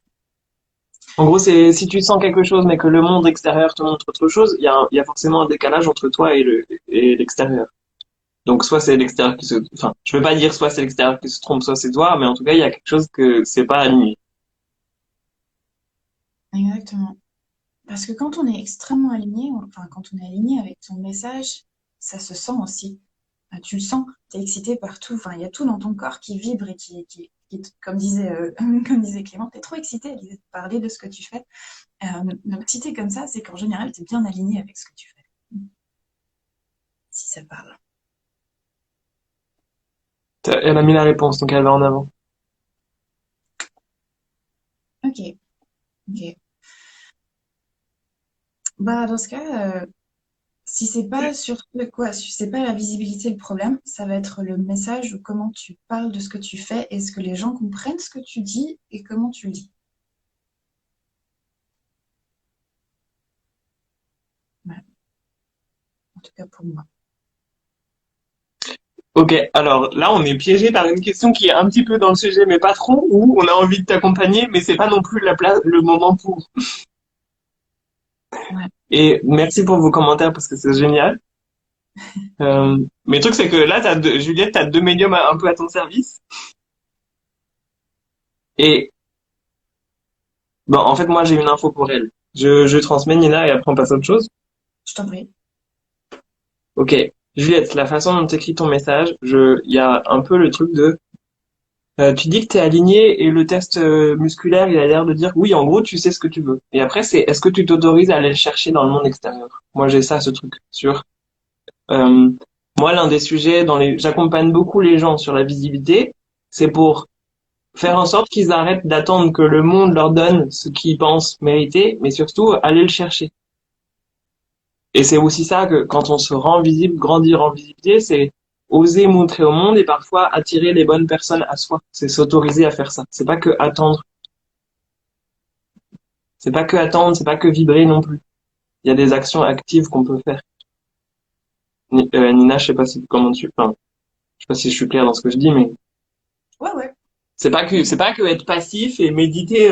En gros, c'est si tu sens quelque chose, mais que le monde extérieur te montre autre chose, il y a forcément un décalage entre toi et l'extérieur. Donc, soit c'est l'extérieur qui se, enfin, je veux pas dire soit c'est l'extérieur qui se trompe, soit c'est toi, mais en tout cas, il y a quelque chose que c'est pas aligné. exactement. Parce que quand on est extrêmement aligné, enfin, quand on est aligné avec ton message, ça se sent aussi. Tu le sens, tu es excité partout. Enfin, il y a tout dans ton corps qui vibre et comme comme disait Clément, tu es trop excité à l'idée de parler de ce que tu fais. Donc, si tu es comme ça, c'est qu'en général, tu es bien aligné avec ce que tu fais. Si ça parle. Elle a mis la réponse, donc elle va en avant. Ok, ok. Bah, dans ce cas, si c'est pas sur quoi, si c'est pas la visibilité le problème, ça va être le message ou comment tu parles de ce que tu fais, est-ce que les gens comprennent ce que tu dis et comment tu le dis. Voilà, en tout cas pour moi. Ok, alors là, on est piégé par une question qui est un petit peu dans le sujet, mais pas trop, où on a envie de t'accompagner, mais c'est pas non plus la place, le moment pour. Ouais. Et merci pour vos commentaires parce que c'est génial. Mais le truc, c'est que là, Juliette, t'as deux médiums un peu à ton service. Et bon, en fait, moi, j'ai une info pour elle. Je transmets Nina et après on passe à autre chose. Je t'en prie. Ok, Juliette, la façon dont tu écris ton message, il y a un peu le truc de, tu dis que t'es aligné et le test musculaire, il a l'air de dire, oui, en gros, tu sais ce que tu veux. Et après, c'est, est-ce que tu t'autorises à aller le chercher dans le monde extérieur? Moi, j'ai ça, ce truc sur, euh, moi, l'un des sujets j'accompagne beaucoup les gens sur la visibilité, c'est pour faire en sorte qu'ils arrêtent d'attendre que le monde leur donne ce qu'ils pensent mériter, mais surtout aller le chercher. Et c'est aussi ça que quand on se rend visible, grandir en visibilité, c'est oser montrer au monde et parfois attirer les bonnes personnes à soi. C'est s'autoriser à faire ça. C'est pas que attendre. C'est pas que attendre, c'est pas que vibrer non plus. Il y a des actions actives qu'on peut faire. Nina, je sais pas si comment tu, enfin, je sais pas si je suis clair dans ce que je dis, mais Ouais, ouais. c'est pas que être passif et méditer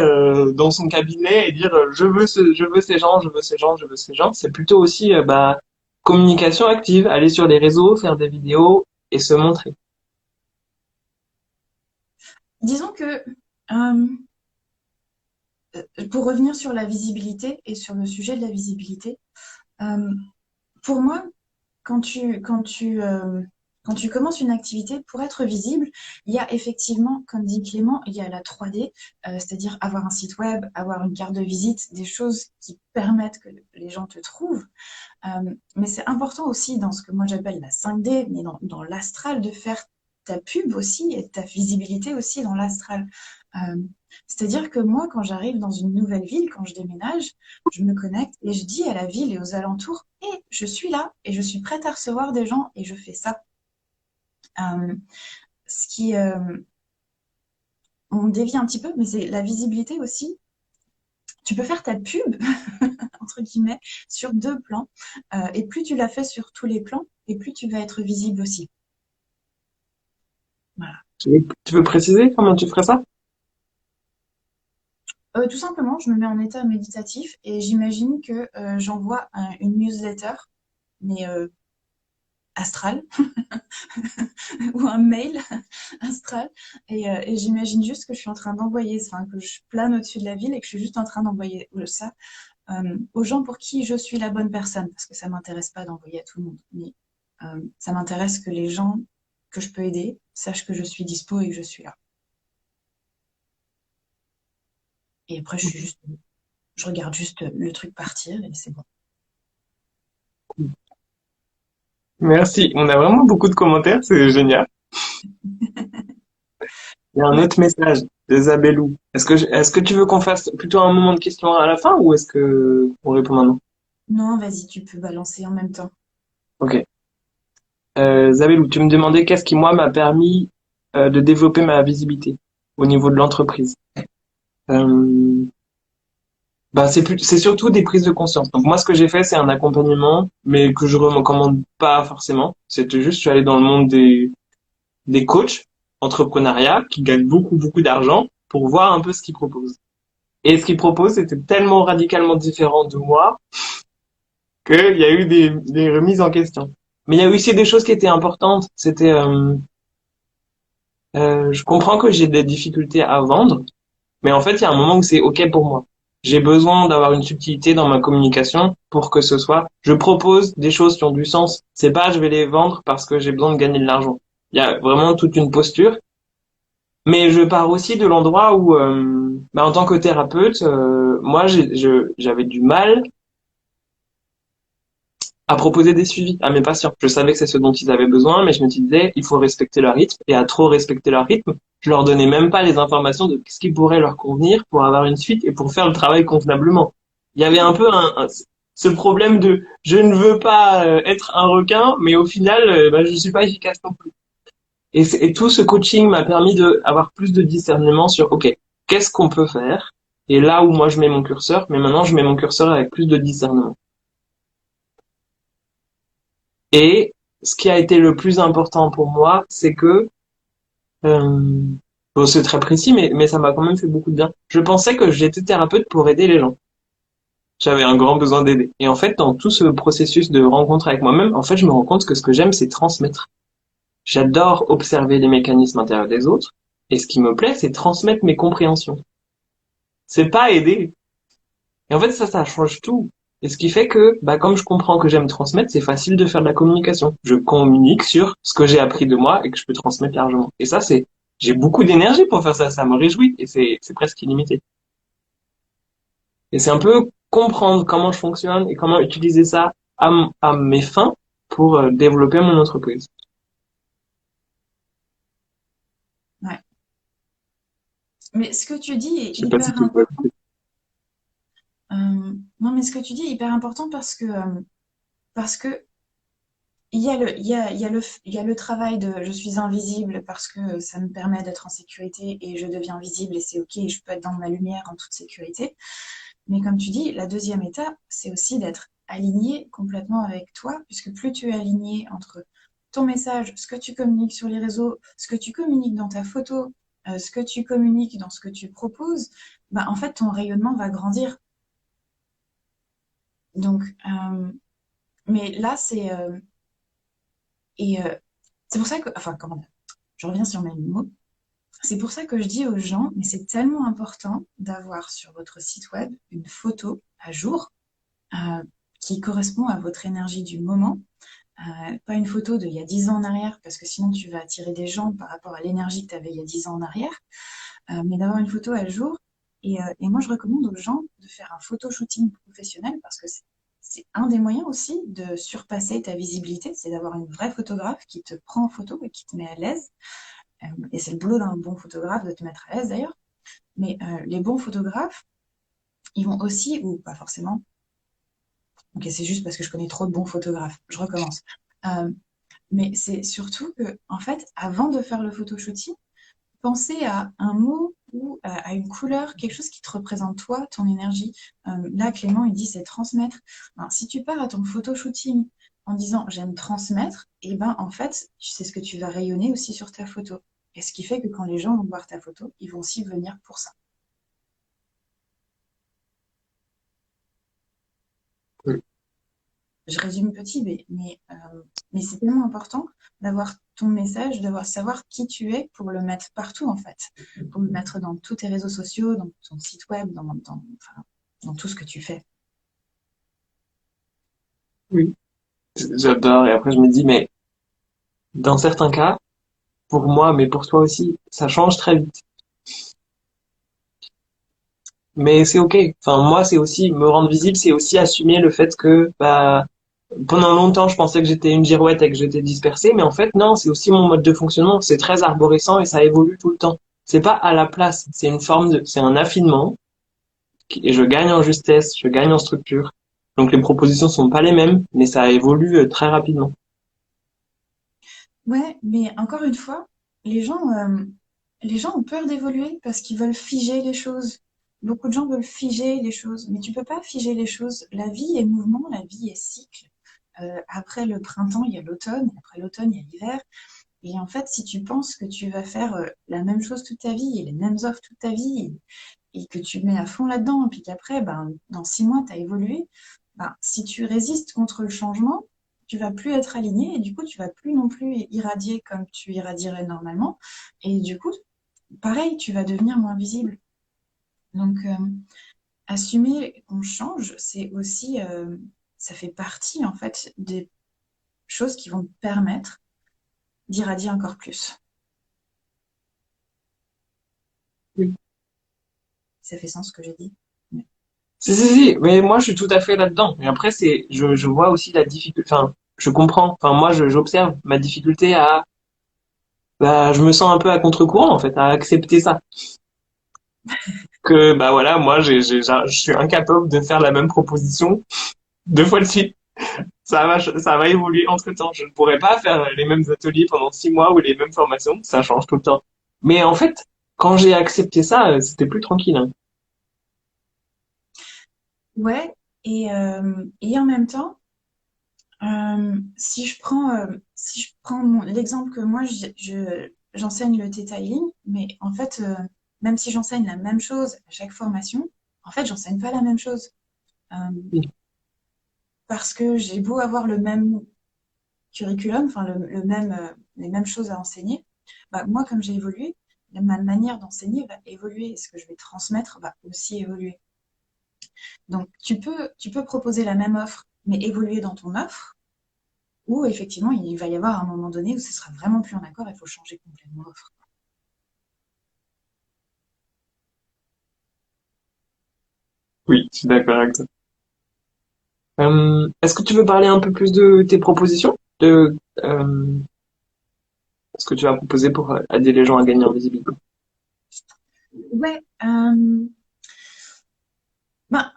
dans son cabinet et dire je veux ces gens, je veux ces gens, je veux ces gens. C'est plutôt aussi bah communication active, aller sur les réseaux, faire des vidéos et se montrer. Disons que euh, pour revenir sur la visibilité et sur le sujet de la visibilité, euh, pour moi, quand tu commences une activité, pour être visible, il y a effectivement, comme dit Clément, il y a la 3D, c'est-à-dire avoir un site web, avoir une carte de visite, des choses qui permettent que les gens te trouvent. Mais c'est important aussi dans ce que moi j'appelle la 5D, mais dans l'astral, de faire ta pub aussi et ta visibilité aussi dans l'astral. Euh, C'est-à-dire que moi, quand j'arrive dans une nouvelle ville, quand je déménage, je me connecte et je dis à la ville et aux alentours, et je suis là et je suis prête à recevoir des gens et je fais ça. Euh, ce qui, on dévie un petit peu, mais c'est la visibilité aussi. Tu peux faire ta pub, entre guillemets, sur deux plans. Et plus tu la fais sur tous les plans, et plus tu vas être visible aussi. Voilà. Tu veux préciser comment tu ferais ça? Tout simplement, je me mets en état méditatif et j'imagine que j'envoie une newsletter, mais astrale, ou un mail astral. Et j'imagine juste que je suis en train d'envoyer, enfin, que je plane au-dessus de la ville et que je suis juste en train d'envoyer ça aux gens pour qui je suis la bonne personne. Parce que ça m'intéresse pas d'envoyer à tout le monde. Mais ça m'intéresse que les gens que je peux aider sachent que je suis dispo et que je suis là. Et après, je regarde juste le truc partir et c'est bon. Merci. On a vraiment beaucoup de commentaires, c'est génial. Il y a un Ouais. autre message de Zabelou. Est-ce que tu veux qu'on fasse plutôt un moment de questions à la fin ou est-ce que on répond maintenant? Non, vas-y, tu peux balancer en même temps. Ok. Zabelou, tu me demandais qu'est-ce qui, moi, m'a permis de développer ma visibilité au niveau de l'entreprise. Euh, Bah, c'est surtout des prises de conscience. Donc moi, ce que j'ai fait, c'est un accompagnement, mais que je recommande pas forcément. C'était juste, je suis allé dans le monde des coachs entrepreneuriat qui gagnent beaucoup, beaucoup d'argent pour voir un peu ce qu'ils proposent. Et ce qu'ils proposent, c'était tellement radicalement différent de moi qu'il y a eu des remises en question. Mais il y a eu aussi des choses qui étaient importantes. C'était, je comprends que j'ai des difficultés à vendre, mais en fait, il y a un moment où c'est OK pour moi. J'ai besoin d'avoir une subtilité dans ma communication pour que ce soit, je propose des choses qui ont du sens. C'est pas, je vais les vendre parce que j'ai besoin de gagner de l'argent. Il y a vraiment toute une posture. Mais je pars aussi de l'endroit où, bah, en tant que thérapeute, moi, j'avais du mal à proposer des suivis à mes patients. Je savais que c'est ce dont ils avaient besoin, mais je me disais, il faut respecter leur rythme. Et à trop respecter leur rythme, je leur donnais même pas les informations de ce qui pourrait leur convenir pour avoir une suite et pour faire le travail convenablement. Il y avait un peu ce problème de je ne veux pas être un requin, mais au final, bah, je suis pas efficace non plus. Et tout ce coaching m'a permis de avoir plus de discernement sur, OK, qu'est-ce qu'on peut faire? Et là où moi je mets mon curseur, mais maintenant je mets mon curseur avec plus de discernement. Et ce qui a été le plus important pour moi, c'est que, euh, bon, c'est très précis, mais ça m'a quand même fait beaucoup de bien. Je pensais que j'étais thérapeute pour aider les gens. J'avais un grand besoin d'aider. Et en fait, dans tout ce processus de rencontre avec moi-même, en fait, je me rends compte que ce que j'aime, c'est transmettre. J'adore observer les mécanismes intérieurs des autres. Et ce qui me plaît, c'est transmettre mes compréhensions. C'est pas aider. Et en fait, ça change tout. Et ce qui fait que, bah, comme je comprends que j'aime transmettre, c'est facile de faire de la communication. Je communique sur ce que j'ai appris de moi et que je peux transmettre largement. Et ça, j'ai beaucoup d'énergie pour faire ça. Ça me réjouit et c'est presque illimité. Et c'est un peu comprendre comment je fonctionne et comment utiliser ça à mes fins pour développer mon entreprise. Ouais. Mais ce que tu dis est Je sais pas si hyper tu vois. important. Non, mais ce que tu dis est hyper important parce que il y a il y a le travail de je suis invisible parce que ça me permet d'être en sécurité et je deviens visible et c'est OK, je peux être dans ma lumière en toute sécurité. Mais comme tu dis, la deuxième étape, c'est aussi d'être aligné complètement avec toi, puisque plus tu es aligné entre ton message, ce que tu communiques sur les réseaux, ce que tu communiques dans ta photo, ce que tu communiques dans ce que tu proposes, bah, en fait, ton rayonnement va grandir. Donc, mais là, c'est pour ça que, enfin, comment dire, je reviens sur mes mots. C'est pour ça que je dis aux gens, mais c'est tellement important d'avoir sur votre site web une photo à jour euh, qui correspond à votre énergie du moment. Pas une photo d'il y a 10 ans en arrière, parce que sinon tu vas attirer des gens par rapport à l'énergie que tu avais il y a 10 ans en arrière, mais d'avoir une photo à jour. Et moi, je recommande aux gens de faire un photo shooting professionnel parce que c'est un des moyens aussi de surpasser ta visibilité, c'est d'avoir une vraie photographe qui te prend en photo et qui te met à l'aise. Et c'est le boulot d'un bon photographe de te mettre à l'aise d'ailleurs. Mais les bons photographes, ils vont aussi, ou pas forcément, ok, c'est juste parce que je connais trop de bons photographes, je recommence. Euh, Mais c'est surtout que, en fait, avant de faire le photoshooting, pensez à un mot ou à une couleur, quelque chose qui te représente toi, ton énergie. Là, Clément, il dit c'est transmettre. Ben, si tu pars à ton photoshooting en disant j'aime transmettre, et ben en fait, c'est ce que tu vas rayonner aussi sur ta photo. Et ce qui fait que quand les gens vont voir ta photo, ils vont aussi venir pour ça. Oui. Je résume petit, mais c'est tellement important d'avoir ton message, d'avoir savoir qui tu es pour le mettre partout en fait, pour le mettre dans tous tes réseaux sociaux, dans ton site web, enfin, dans tout ce que tu fais. Oui. J'adore. Et après, je me dis, mais dans certains cas, pour moi, mais pour toi aussi, ça change très vite. Mais c'est ok. Enfin, moi, c'est aussi me rendre visible, c'est aussi assumer le fait que, bah, pendant longtemps, je pensais que j'étais une girouette et que j'étais dispersée, mais en fait, non, c'est aussi mon mode de fonctionnement. C'est très arborescent et ça évolue tout le temps. C'est pas à la place, c'est une forme de, c'est un affinement et je gagne en justesse, je gagne en structure. Donc les propositions sont pas les mêmes, mais ça évolue très rapidement. Ouais, mais encore une fois, les gens, euh, les gens ont peur d'évoluer parce qu'ils veulent figer les choses. Beaucoup de gens veulent figer les choses, mais tu peux pas figer les choses. La vie est mouvement, la vie est cycle. Après le printemps, il y a l'automne, après l'automne, il y a l'hiver. Et en fait, si tu penses que tu vas faire la même chose toute ta vie et les mêmes offres toute ta vie et que tu mets à fond là-dedans, et puis qu'après, ben, dans 6 mois, tu as évolué, ben, si tu résistes contre le changement, tu vas plus être aligné et du coup, tu vas plus non plus irradier comme tu irradierais normalement. Et du coup, pareil, tu vas devenir moins visible. Donc, assumer qu'on change, c'est aussi, ça fait partie en fait des choses qui vont te permettre d'irradier encore plus. Oui. Ça fait sens ce que j'ai dit. Ouais. Si, si, si, mais moi, je suis tout à fait là-dedans. Et après, c'est, je vois aussi la difficulté, enfin, je comprends, enfin, moi, j'observe ma difficulté à, bah, je me sens un peu à contre-courant, en fait, à accepter ça. Que, bah voilà, moi, je suis incapable de faire la même proposition 2 fois de suite. Ça va évoluer entre temps. Je ne pourrais pas faire les mêmes ateliers pendant 6 mois ou les mêmes formations. Ça change tout le temps. Mais en fait, quand j'ai accepté ça, c'était plus tranquille, hein. Ouais, et en même temps, si je prends l'exemple que moi, j'enseigne le detailing, mais en fait, même si j'enseigne la même chose à chaque formation, en fait, j'enseigne pas la même chose. Euh, Parce que j'ai beau avoir le même curriculum, enfin les mêmes choses à enseigner, bah, moi, comme j'ai évolué, ma manière d'enseigner va évoluer et ce que je vais transmettre va aussi évoluer. Donc, tu peux proposer la même offre, mais évoluer dans ton offre, ou effectivement, il va y avoir un moment donné où ce sera vraiment plus en accord, il faut changer complètement l'offre. Oui, je suis d'accord avec toi. Est-ce que tu veux parler un peu plus de tes propositions, de ce que tu vas proposer pour aider les gens à gagner en visibilité? Ouais, bah,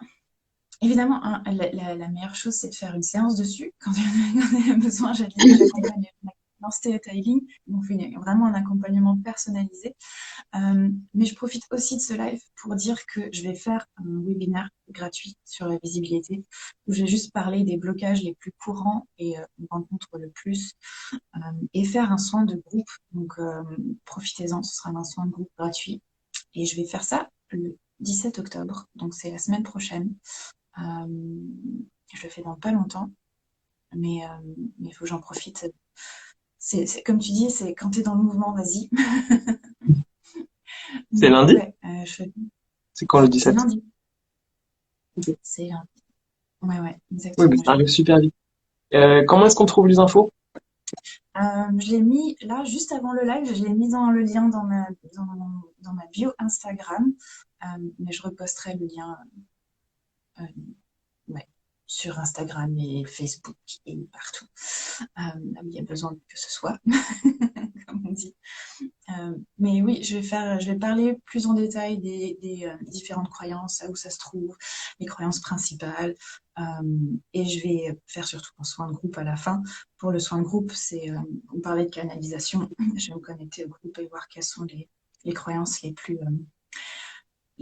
évidemment, hein, la meilleure chose, c'est de faire une séance dessus. Quand on a besoin, j'accompagne dans storytelling. On fait vraiment un accompagnement personnalisé. Mais je profite aussi de ce live pour dire que je vais faire un webinaire gratuit sur la visibilité, où je vais juste parler des blocages les plus courants et on rencontre le plus, et faire un soin de groupe. Donc, profitez-en, ce sera un soin de groupe gratuit. Et je vais faire ça le 17 octobre, donc c'est la semaine prochaine. Euh, je le fais dans pas longtemps, mais il faut que j'en profite. Comme tu dis, c'est quand tu es dans le mouvement, vas-y. C'est Donc, lundi? ouais, C'est quand le c'est 17? lundi. Ok. C'est lundi. Ouais, ouais, Oui, mais exactement. ça arrive super vite. Comment est-ce qu'on trouve les infos? Je l'ai mis là, juste avant le live, je l'ai mis dans le lien dans ma bio Instagram, mais je reposterai le lien. Ouais. sur Instagram et Facebook et partout, là où il y a besoin que ce soit, comme on dit. Mais oui, je vais parler plus en détail des différentes croyances, là où ça se trouve, les croyances principales, euh, et je vais faire surtout un soin de groupe à la fin. Pour le soin de groupe, on parlait de canalisation, je vais me connecter au groupe et voir quelles sont les croyances les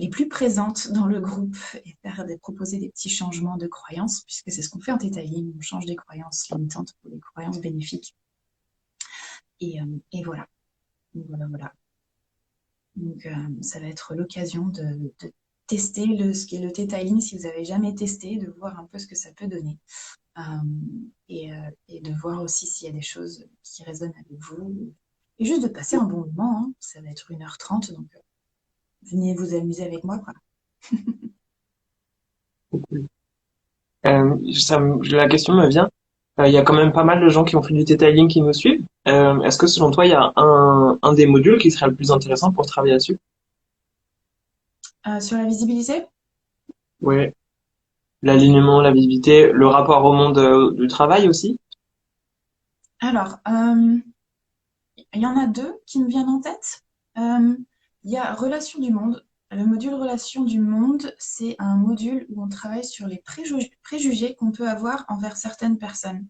plus présentes dans le groupe et proposer des petits changements de croyances, puisque c'est ce qu'on fait en Theta Healing, on change des croyances limitantes pour des croyances bénéfiques. Et voilà. Voilà. Donc, ça va être l'occasion de tester ce qu'est le Theta Healing si vous n'avez jamais testé, de voir un peu ce que ça peut donner. Euh, et de voir aussi s'il y a des choses qui résonnent avec vous. Et juste de passer un bon moment, hein. Ça va être 1h30, donc venez vous amuser avec moi, quoi. La question me vient. Il y a quand même pas mal de gens qui ont fait du detailing qui nous suivent. Est-ce que selon toi, il y a un des modules qui serait le plus intéressant pour travailler dessus? Sur la visibilité? Ouais. L'alignement, la visibilité, le rapport au monde du travail aussi. Alors, il y en a deux qui me viennent en tête. Il y a Relation du monde. Le module Relation du monde, c'est un module où on travaille sur les préjugés qu'on peut avoir envers certaines personnes.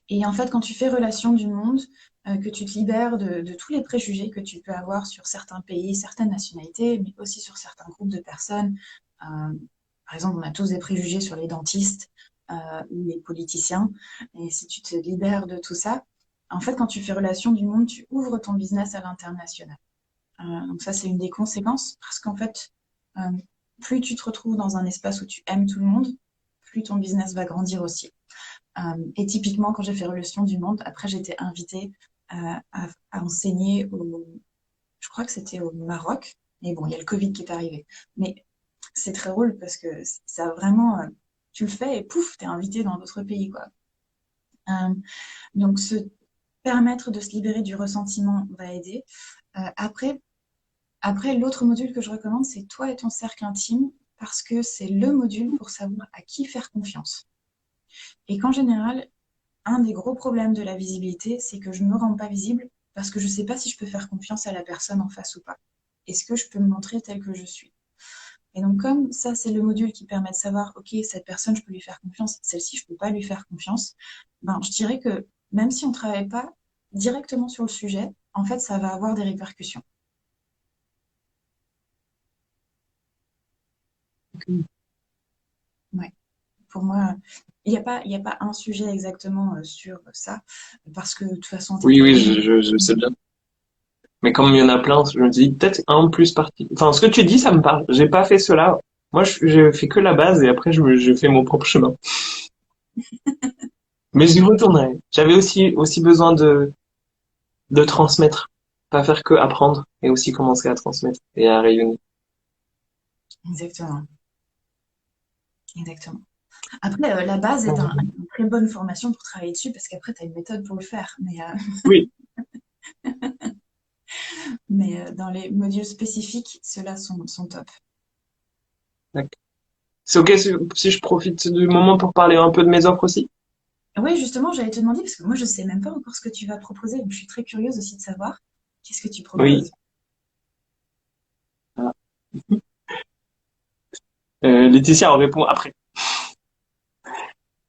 Et en fait, quand tu fais Relation du monde, que tu te libères de tous les préjugés que tu peux avoir sur certains pays, certaines nationalités, mais aussi sur certains groupes de personnes. Par exemple, on a tous des préjugés sur les dentistes ou les politiciens. Et si tu te libères de tout ça, en fait, quand tu fais Relation du monde, tu ouvres ton business à l'international. Donc ça, c'est une des conséquences, parce qu'en fait, euh, plus tu te retrouves dans un espace où tu aimes tout le monde, plus ton business va grandir aussi. Et typiquement, quand j'ai fait Relation du monde, après, j'étais invitée à enseigner je crois que c'était au Maroc. Mais bon, il y a le Covid qui est arrivé. Mais c'est très drôle parce que ça vraiment, tu le fais et pouf, t'es invité dans d'autres pays, quoi. Donc, se permettre de se libérer du ressentiment va aider. Après, l'autre module que je recommande, c'est toi et ton cercle intime, parce que c'est le module pour savoir à qui faire confiance. Et qu'en général, un des gros problèmes de la visibilité, c'est que je ne me rends pas visible parce que je ne sais pas si je peux faire confiance à la personne en face ou pas. Est-ce que je peux me montrer telle que je suis? Et donc, comme ça, c'est le module qui permet de savoir, OK, cette personne, je peux lui faire confiance, celle-ci, je ne peux pas lui faire confiance, ben, je dirais que même si on ne travaille pas directement sur le sujet, en fait, ça va avoir des répercussions. Ouais. Pour moi, il y a pas un sujet exactement sur ça, parce que de toute façon, Oui, oui, Theta je sais bien. Mais comme il y en a plein, je me dis peut-être un plus parti. Enfin, ce que tu dis, ça me parle. J'ai pas fait cela. Moi, j'ai fait que la base et après, je fais mon propre chemin. Mais j'y retournerai. J'avais aussi besoin de transmettre. Pas faire que apprendre, et aussi commencer à transmettre et à rayonner. exactement, exactement. Après, la base est une très bonne formation pour travailler dessus, parce qu'après, tu as une méthode pour le faire. Oui, Mais dans les modules spécifiques, ceux-là sont top. d'accord. C'est ok si je profite du moment pour parler un peu de mes offres aussi? Oui, justement, j'allais te demander, parce que moi, je ne sais même pas encore ce que tu vas proposer, donc je suis très curieuse aussi de savoir qu'est-ce que tu Oui. proposes. Voilà. Laetitia en répond après.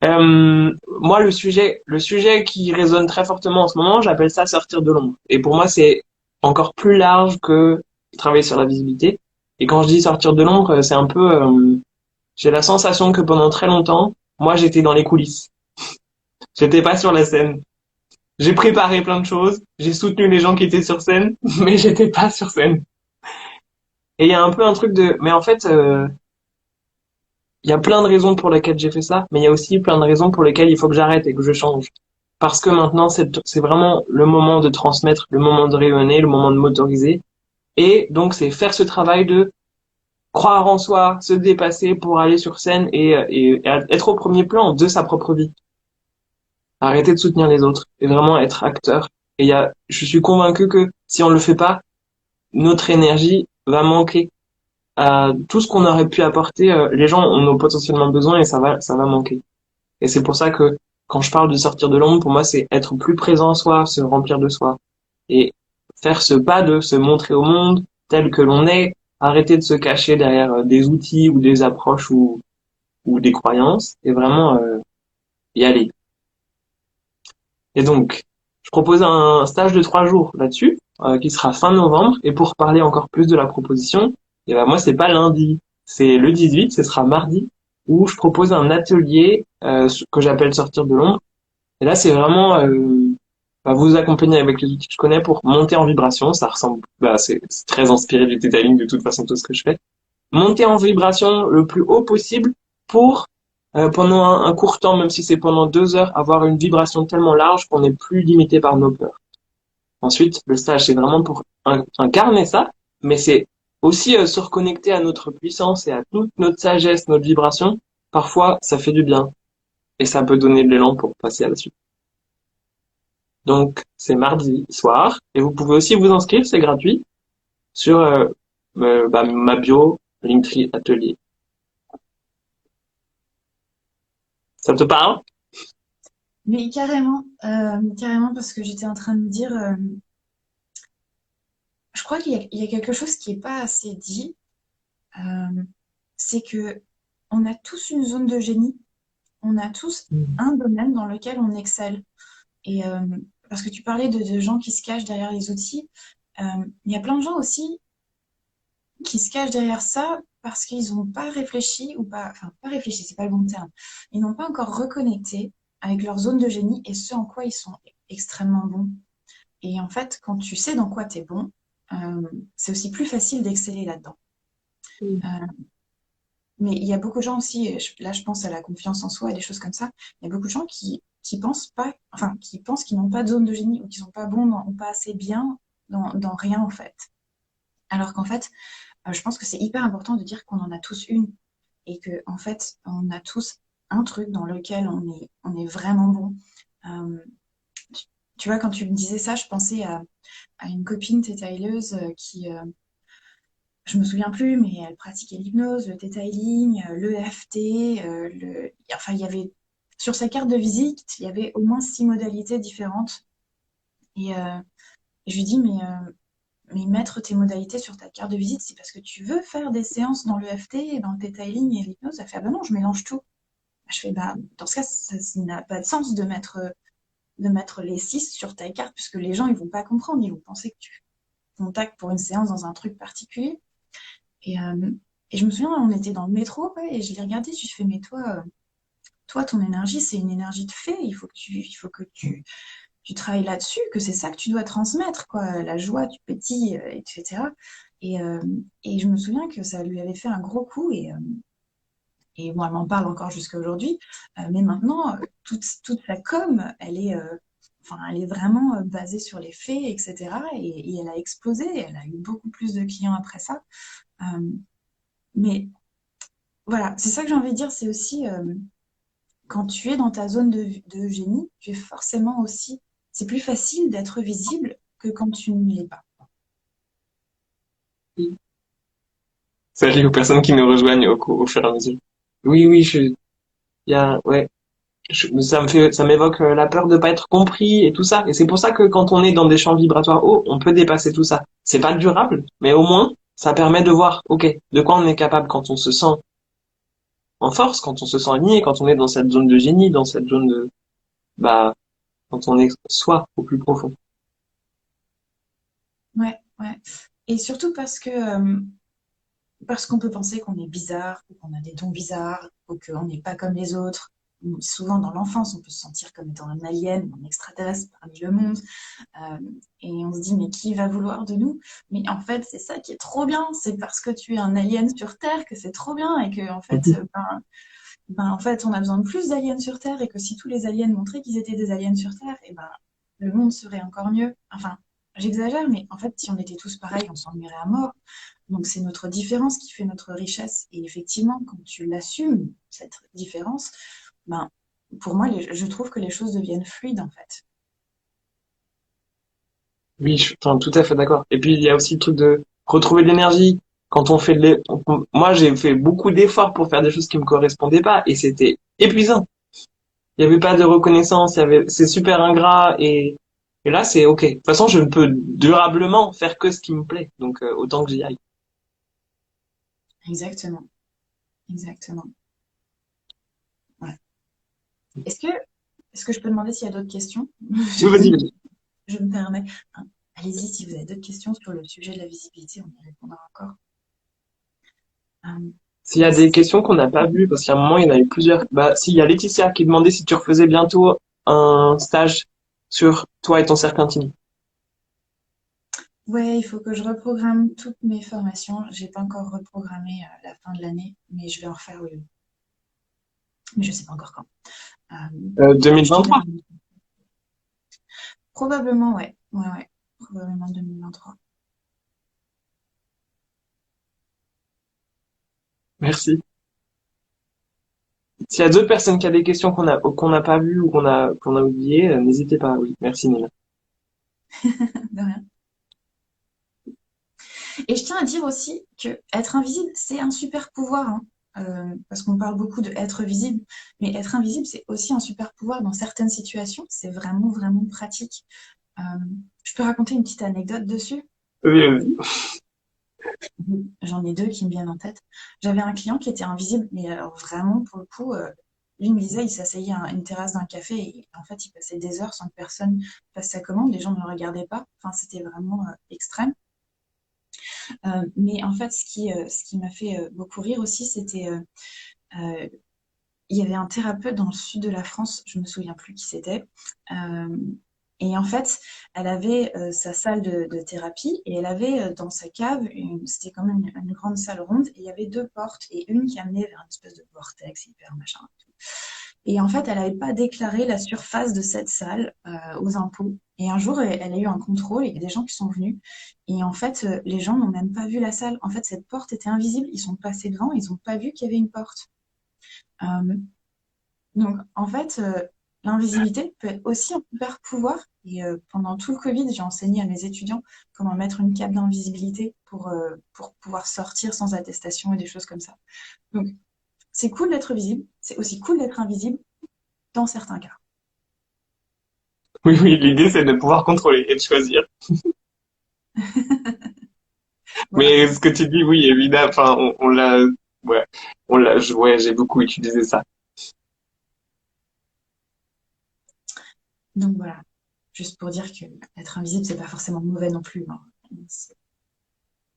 Moi, le sujet qui résonne très fortement en ce moment, j'appelle ça sortir de l'ombre. Et pour moi, c'est encore plus large que travailler sur la visibilité. Et quand je dis sortir de l'ombre, c'est un peu, j'ai la sensation que pendant très longtemps, moi, j'étais dans les coulisses. J'étais pas sur la scène. J'ai préparé plein de choses, j'ai soutenu les gens qui étaient sur scène, mais j'étais pas sur scène. Et il y a un peu un truc mais en fait, il y a plein de raisons pour lesquelles j'ai fait ça, mais il y a aussi plein de raisons pour lesquelles il faut que j'arrête et que je change. Parce que maintenant, c'est vraiment le moment de transmettre, le moment de rayonner, le moment de m'autoriser. Et donc, c'est faire ce travail de croire en soi, se dépasser pour aller sur scène et être au premier plan de sa propre vie. Arrêter de soutenir les autres et vraiment être acteur. Je suis convaincu que si on le fait pas, notre énergie va manquer tout ce qu'on aurait pu apporter, les gens en ont potentiellement besoin et ça va manquer. Et c'est pour ça que quand je parle de sortir de l'ombre, pour moi, c'est être plus présent en soi, se remplir de soi et faire ce pas de se montrer au monde tel que l'on est, arrêter de se cacher derrière des outils ou des approches ou des croyances et vraiment y aller. Et donc, je propose un stage de 3 jours là-dessus, qui sera fin novembre. Et pour parler encore plus de la proposition, et ben moi, c'est pas lundi, c'est le 18, ce sera mardi, où je propose un atelier que j'appelle sortir de l'ombre. Et là, c'est vraiment vous accompagner avec les outils que je connais pour monter en vibration. Ça ressemble, c'est très inspiré du detailing de toute façon tout ce que je fais. Monter en vibration le plus haut possible pour pendant un court temps, même si c'est pendant 2 heures, avoir une vibration tellement large qu'on n'est plus limité par nos peurs. Ensuite, le stage, c'est vraiment pour incarner ça, mais c'est aussi se reconnecter à notre puissance et à toute notre sagesse, notre vibration. Parfois, ça fait du bien et ça peut donner de l'élan pour passer à la suite. Donc, c'est mardi soir et vous pouvez aussi vous inscrire, c'est gratuit, sur ma bio Linktree Atelier. Ça te parle? Mais carrément parce que j'étais en train de me dire, je crois qu'il y a quelque chose qui n'est pas assez dit, euh, c'est que on a tous une zone de génie, on a tous un domaine dans lequel on excelle. Et parce que tu parlais de gens qui se cachent derrière les outils, euh, il y a plein de gens aussi qui se cachent derrière ça parce qu'ils n'ont pas réfléchi ou pas, enfin pas réfléchi, c'est pas le bon terme. Ils n'ont pas encore reconnecté avec leur zone de génie et ce en quoi ils sont extrêmement bons. Et en fait, quand tu sais dans quoi tu es bon, c'est aussi plus facile d'exceller là-dedans. Mm. Euh, mais il y a beaucoup de gens aussi, là je pense à la confiance en soi et des choses comme ça, il y a beaucoup de gens qui pensent pas, enfin qui pensent qu'ils n'ont pas de zone de génie ou qu'ils sont pas bons, ou pas assez bien dans rien en fait. Alors qu'en fait, je pense que c'est hyper important de dire qu'on en a tous une et que en fait, on a tous un truc dans lequel on est vraiment bon. Euh, tu, tu vois, quand tu me disais ça, je pensais à une copine tétailleuse qui, je me souviens plus, mais elle pratiquait l'hypnose, le detailing, l'EFT, enfin, il y avait, sur sa carte de visite, il y avait au moins 6 modalités différentes. Et, je lui dis, mais mettre tes modalités sur ta carte de visite, c'est parce que tu veux faire des séances dans l'EFT et dans le detailing et l'hypnose. Elle fait, ah ben non, je mélange tout. Je fais, bah, dans ce cas, ça n'a pas de sens de mettre les 6 sur ta carte, puisque les gens, ils vont pas comprendre. Ils vont penser que tu contactes pour une séance dans un truc particulier. Et, euh, et je me souviens, on était dans le métro, ouais, et je l'ai regardé, je lui fais, mais toi, ton énergie, c'est une énergie de fée. Il faut que tu travailles là-dessus, que c'est ça que tu dois transmettre, quoi. La joie, tu pétilles, etc. Et, euh, et je me souviens que ça lui avait fait un gros coup, et moi, elle m'en parle encore jusqu'à aujourd'hui. Mais maintenant, toute sa com, enfin, elle est vraiment basée sur les faits, etc. Et elle a explosé, elle a eu beaucoup plus de clients après ça. Euh, mais voilà, c'est ça que j'ai envie de dire, c'est aussi quand tu es dans ta zone de génie, tu es forcément aussi, c'est plus facile d'être visible que quand tu ne l'es pas. Salut aux personnes qui nous rejoignent au fur et à mesure. Oui, oui, ouais, ça m'évoque la peur de pas être compris et tout ça. Et c'est pour ça que quand on est dans des champs vibratoires hauts, on peut dépasser tout ça. C'est pas durable, mais au moins, ça permet de voir, ok, de quoi on est capable quand on se sent en force, quand on se sent aligné, quand on est dans cette zone de génie, dans cette zone de, bah, quand on est soi au plus profond. Ouais, ouais. Et surtout parce qu'on peut penser qu'on est bizarre, ou qu'on a des dons bizarres, ou qu'on n'est pas comme les autres. Souvent, dans l'enfance, on peut se sentir comme étant un alien, un extraterrestre parmi le monde. Euh, et on se dit, mais qui va vouloir de nous? Mais en fait, c'est ça qui est trop bien. C'est parce que tu es un alien sur Terre que c'est trop bien. Et que, en fait, en fait, on a besoin de plus d'aliens sur Terre. Et que si tous les aliens montraient qu'ils étaient des aliens sur Terre, et ben, le monde serait encore mieux. Enfin, j'exagère, mais en fait, si on était tous pareils, on s'ennuierait à mort. Donc, c'est notre différence qui fait notre richesse. Et effectivement, quand tu l'assumes, cette différence, ben, pour moi, je trouve que les choses deviennent fluides, en fait. Oui, je suis tout à fait d'accord. Et puis, il y a aussi le truc de retrouver de l'énergie. quand on fait moi, j'ai fait beaucoup d'efforts pour faire des choses qui me correspondaient pas et c'était épuisant. Il y avait pas de reconnaissance, c'est super ingrat et là, c'est OK. De toute façon, je ne peux durablement faire que ce qui me plaît. Donc, autant que j'y aille. Exactement, exactement. Ouais. Est-ce que, est-ce que je peux demander s'il y a d'autres questions? Oui, vas-y, vas-y. Je me permets. Hein, allez-y, si vous avez d'autres questions sur le sujet de la visibilité, on y répondra encore. Euh, S'il y a des questions qu'on n'a pas vues, parce qu'à un moment, il y en a eu plusieurs. Bah, s'il y a Laetitia qui demandait si tu refaisais bientôt un stage sur toi et ton cercle intime. ouais, il faut que je reprogramme toutes mes formations. J'ai pas encore reprogrammé la fin de l'année, mais je vais en refaire, oui. Mais je sais pas encore quand. Je te 2023. donne. Probablement, ouais. Ouais, ouais. Probablement 2023. Merci. S'il y a d'autres personnes qui ont des questions qu'on n'a pas vues ou qu'on a oubliées, n'hésitez pas. Oui, merci Nina. De rien. Et je tiens à dire aussi que être invisible, c'est un super pouvoir, hein. Parce qu'on parle beaucoup de être visible, mais être invisible, c'est aussi un super pouvoir dans certaines situations. C'est vraiment, vraiment pratique. Euh, je peux raconter une petite anecdote dessus? Oui, J'en ai deux qui me viennent en tête. J'avais un client qui était invisible, mais alors vraiment, pour le coup, lui me disait, il s'asseyait à une terrasse d'un café et en fait, il passait des heures sans que personne fasse sa commande. Les gens ne le regardaient pas. Enfin, c'était vraiment extrême. Mais en fait, ce qui m'a fait beaucoup rire aussi, c'était euh, il y avait un thérapeute dans le sud de la France, je me souviens plus qui c'était. Euh, et en fait, elle avait sa salle de thérapie et elle avait dans sa cave, c'était quand même une grande salle ronde, et il y avait deux portes et une qui amenait vers une espèce de vortex hyper machin. Et en fait, elle n'avait pas déclaré la surface de cette salle aux impôts. Et un jour, elle a eu un contrôle, et il y a des gens qui sont venus. Et en fait, les gens n'ont même pas vu la salle. En fait, cette porte était invisible. Ils sont passés devant, ils n'ont pas vu qu'il y avait une porte. Euh, donc, en fait, l'invisibilité peut être aussi un super pouvoir. Et pendant tout le Covid, j'ai enseigné à mes étudiants comment mettre une cape d'invisibilité pour pouvoir sortir sans attestation et des choses comme ça. Donc, c'est cool d'être visible. C'est aussi cool d'être invisible dans certains cas. oui, oui, l'idée c'est de pouvoir contrôler et de choisir. Voilà. Mais ce que tu dis, oui, évidemment, enfin, on l'a, ouais, ouais, j'ai beaucoup utilisé ça. Donc voilà, juste pour dire que être invisible, c'est pas forcément mauvais non plus, hein.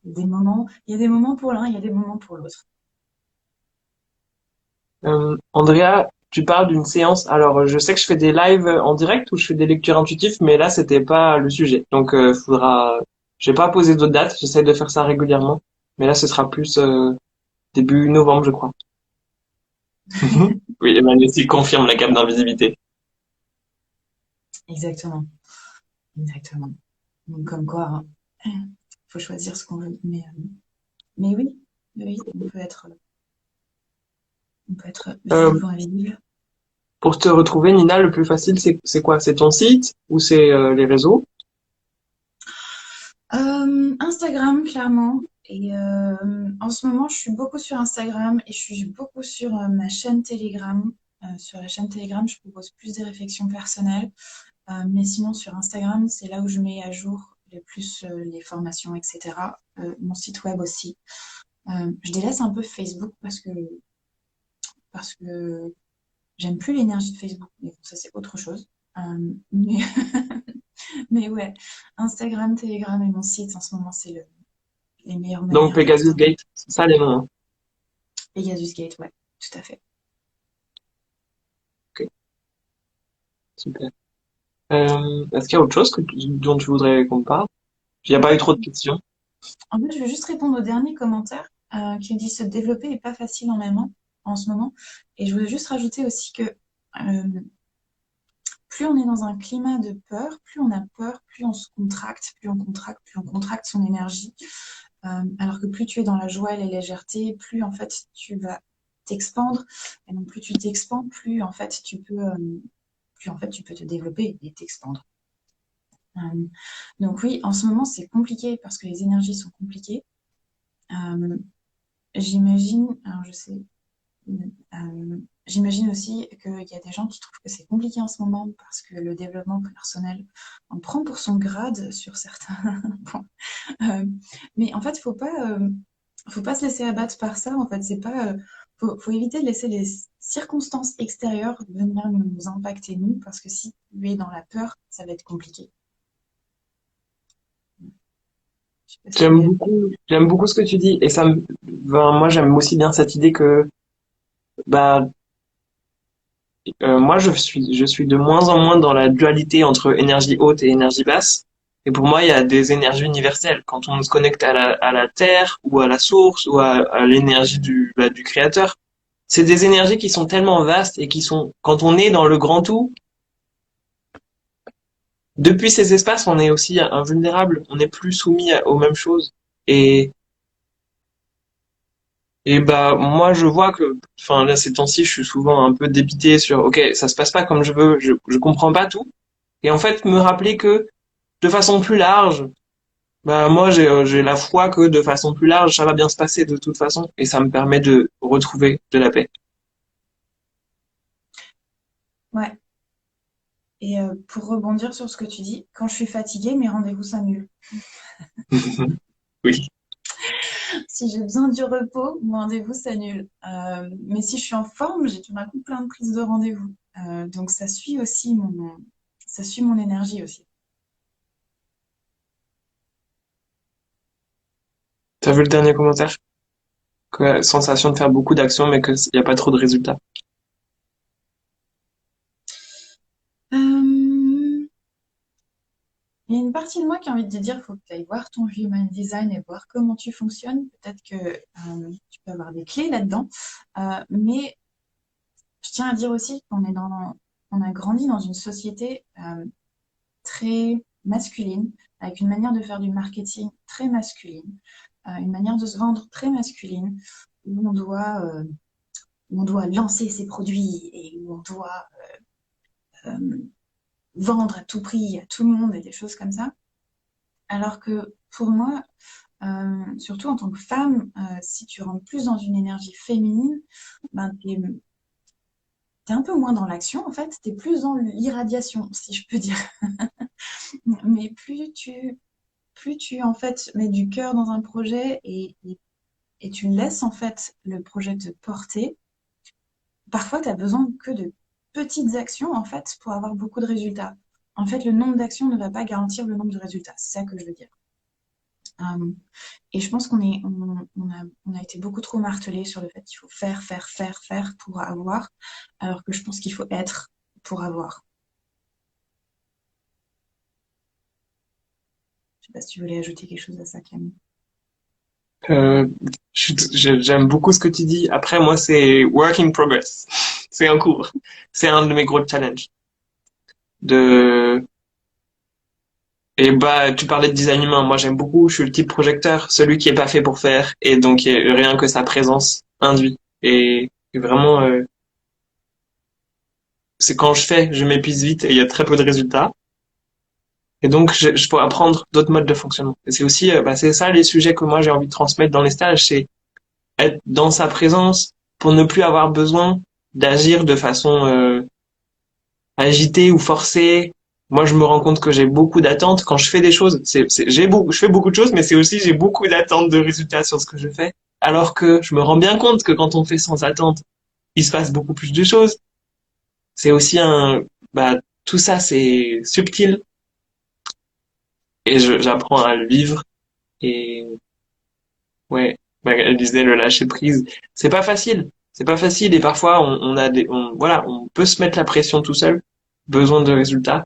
Il y a des moments pour l'un, il y a des moments pour l'autre. Andrea, tu parles d'une séance. Alors, je sais que je fais des lives en direct où je fais des lectures intuitives, mais là, c'était pas le sujet. Donc, faudra. J'ai pas posé d'autres dates. J'essaie de faire ça régulièrement, mais là, ce sera plus début novembre, je crois. Oui, Emmanuel aussi confirme la gamme d'invisibilité. Exactement, exactement. Donc comme quoi, hein, faut choisir ce qu'on veut. Mais oui, oui, on peut être Euh, visible ou invisible. pour te retrouver, Nina, le plus facile, c'est quoi? C'est ton site ou c'est les réseaux? Instagram, clairement. Et en ce moment, je suis beaucoup sur Instagram et je suis beaucoup sur ma chaîne Telegram. Sur la chaîne Telegram, je propose plus des réflexions personnelles. Mais sinon, sur Instagram, c'est là où je mets à jour le plus les formations, etc. Mon site web aussi. Je délaisse un peu Facebook parce que j'aime plus l'énergie de Facebook. Mais bon, ça, c'est autre chose. Mais, mais ouais, Instagram, Telegram et mon site, en ce moment, c'est les meilleures Donc, manières de Pegasus rester. Gate, c'est ça les noms, hein. Pegasus Gate, ouais, tout à fait. Ok, super. Est-ce qu'il y a autre chose dont tu voudrais qu'on parle? Il n'y a pas eu trop de questions. En fait, je vais juste répondre au dernier commentaire qui dit se développer n'est pas facile en ce moment. Et je voulais juste rajouter aussi que euh, plus on est dans un climat de peur, plus on a peur, plus on se contracte, plus on contracte son énergie. Alors que plus tu es dans la joie et la légèreté, plus en fait tu vas t'expandre. Et donc plus tu t'expands, plus en fait tu peux te développer et t'expandre. Donc oui, en ce moment c'est compliqué parce que les énergies sont compliquées. Euh, j'imagine, alors je sais, j'imagine aussi qu'il y a des gens qui trouvent que c'est compliqué en ce moment parce que le développement personnel en prend pour son grade sur certains points. Euh, mais en fait, faut pas se laisser abattre par ça. En fait, c'est pas, faut éviter de laisser les circonstances extérieures venir nous impacter nous, parce que si tu es dans la peur, ça va être compliqué. Je sais pas si tu es. J'aime beaucoup ce que tu dis et ben, moi j'aime aussi bien cette idée que bah moi je suis de moins en moins dans la dualité entre énergie haute et énergie basse. Et pour moi il y a des énergies universelles quand on se connecte à la terre ou à la source ou à l'énergie du créateur. C'est des énergies qui sont tellement vastes et qui sont quand on est dans le grand tout. Depuis ces espaces, on est aussi invulnérable, on n'est plus soumis aux mêmes choses. Et, et bah moi je vois que, enfin là ces temps-ci, je suis souvent un peu dépité sur, ok, ça se passe pas comme je veux, je comprends pas tout. Et en fait, me rappeler que de façon plus large, bah moi j'ai la foi que de façon plus large, ça va bien se passer de toute façon, et ça me permet de retrouver de la paix. Ouais. Et pour rebondir sur ce que tu dis, quand je suis fatiguée, mes rendez-vous s'annulent. Oui. Si j'ai besoin du repos, mon rendez-vous s'annule. Mais si je suis en forme, j'ai tout d'un coup plein de prises de rendez-vous. Donc ça suit mon énergie aussi. T'as vu le dernier commentaire? Que, sensation de faire beaucoup d'actions, mais qu'il n'y a pas trop de résultats. Euh, Il y a une partie de moi qui a envie de te dire, il faut que tu ailles voir ton human design et voir comment tu fonctionnes. Peut-être que tu peux avoir des clés là-dedans. Mais je tiens à dire aussi on a grandi dans une société très masculine, avec une manière de faire du marketing très masculine, une manière de se vendre très masculine, où où on doit lancer ses produits et où on doit euh, vendre à tout prix à tout le monde et des choses comme ça. Alors que pour moi, surtout en tant que femme, si tu rentres plus dans une énergie féminine, ben, t'es un peu moins dans l'action, en fait, t'es plus dans l'irradiation, si je peux dire. Mais plus tu en fait mets du cœur dans un projet et tu laisses en fait le projet te porter, parfois tu as besoin que de petites actions en fait pour avoir beaucoup de résultats. En fait, le nombre d'actions ne va pas garantir le nombre de résultats. C'est ça que je veux dire. Euh, et je pense on a été beaucoup trop martelé sur le fait qu'il faut faire pour avoir, alors que je pense qu'il faut être pour avoir. Je sais pas si tu voulais ajouter quelque chose à ça, Camille. Euh, j'aime beaucoup ce que tu dis. Après, moi, c'est work in progress. C'est en cours. C'est un de mes gros challenges. De, et bah, tu parlais de design humain. Moi, j'aime beaucoup. Je suis le type projecteur, celui qui est pas fait pour faire. Et donc, rien que sa présence induit. Et vraiment, c'est quand je fais, je m'épuise vite et il y a très peu de résultats. Et donc, je pourrais apprendre d'autres modes de fonctionnement. Et c'est aussi, bah, c'est ça les sujets que moi j'ai envie de transmettre dans les stages, c'est être dans sa présence pour ne plus avoir besoin d'agir de façon agitée ou forcée. Moi, je me rends compte que j'ai beaucoup d'attentes quand je fais des choses. Je fais beaucoup de choses, mais c'est aussi j'ai beaucoup d'attentes de résultats sur ce que je fais. Alors que je me rends bien compte que quand on fait sans attente, il se passe beaucoup plus de choses. C'est aussi bah, tout ça, c'est subtil et j'apprends à le vivre. Et ouais, bah, elle disait le lâcher prise. C'est pas facile. C'est pas facile et parfois on a voilà, on peut se mettre la pression tout seul, besoin de résultats.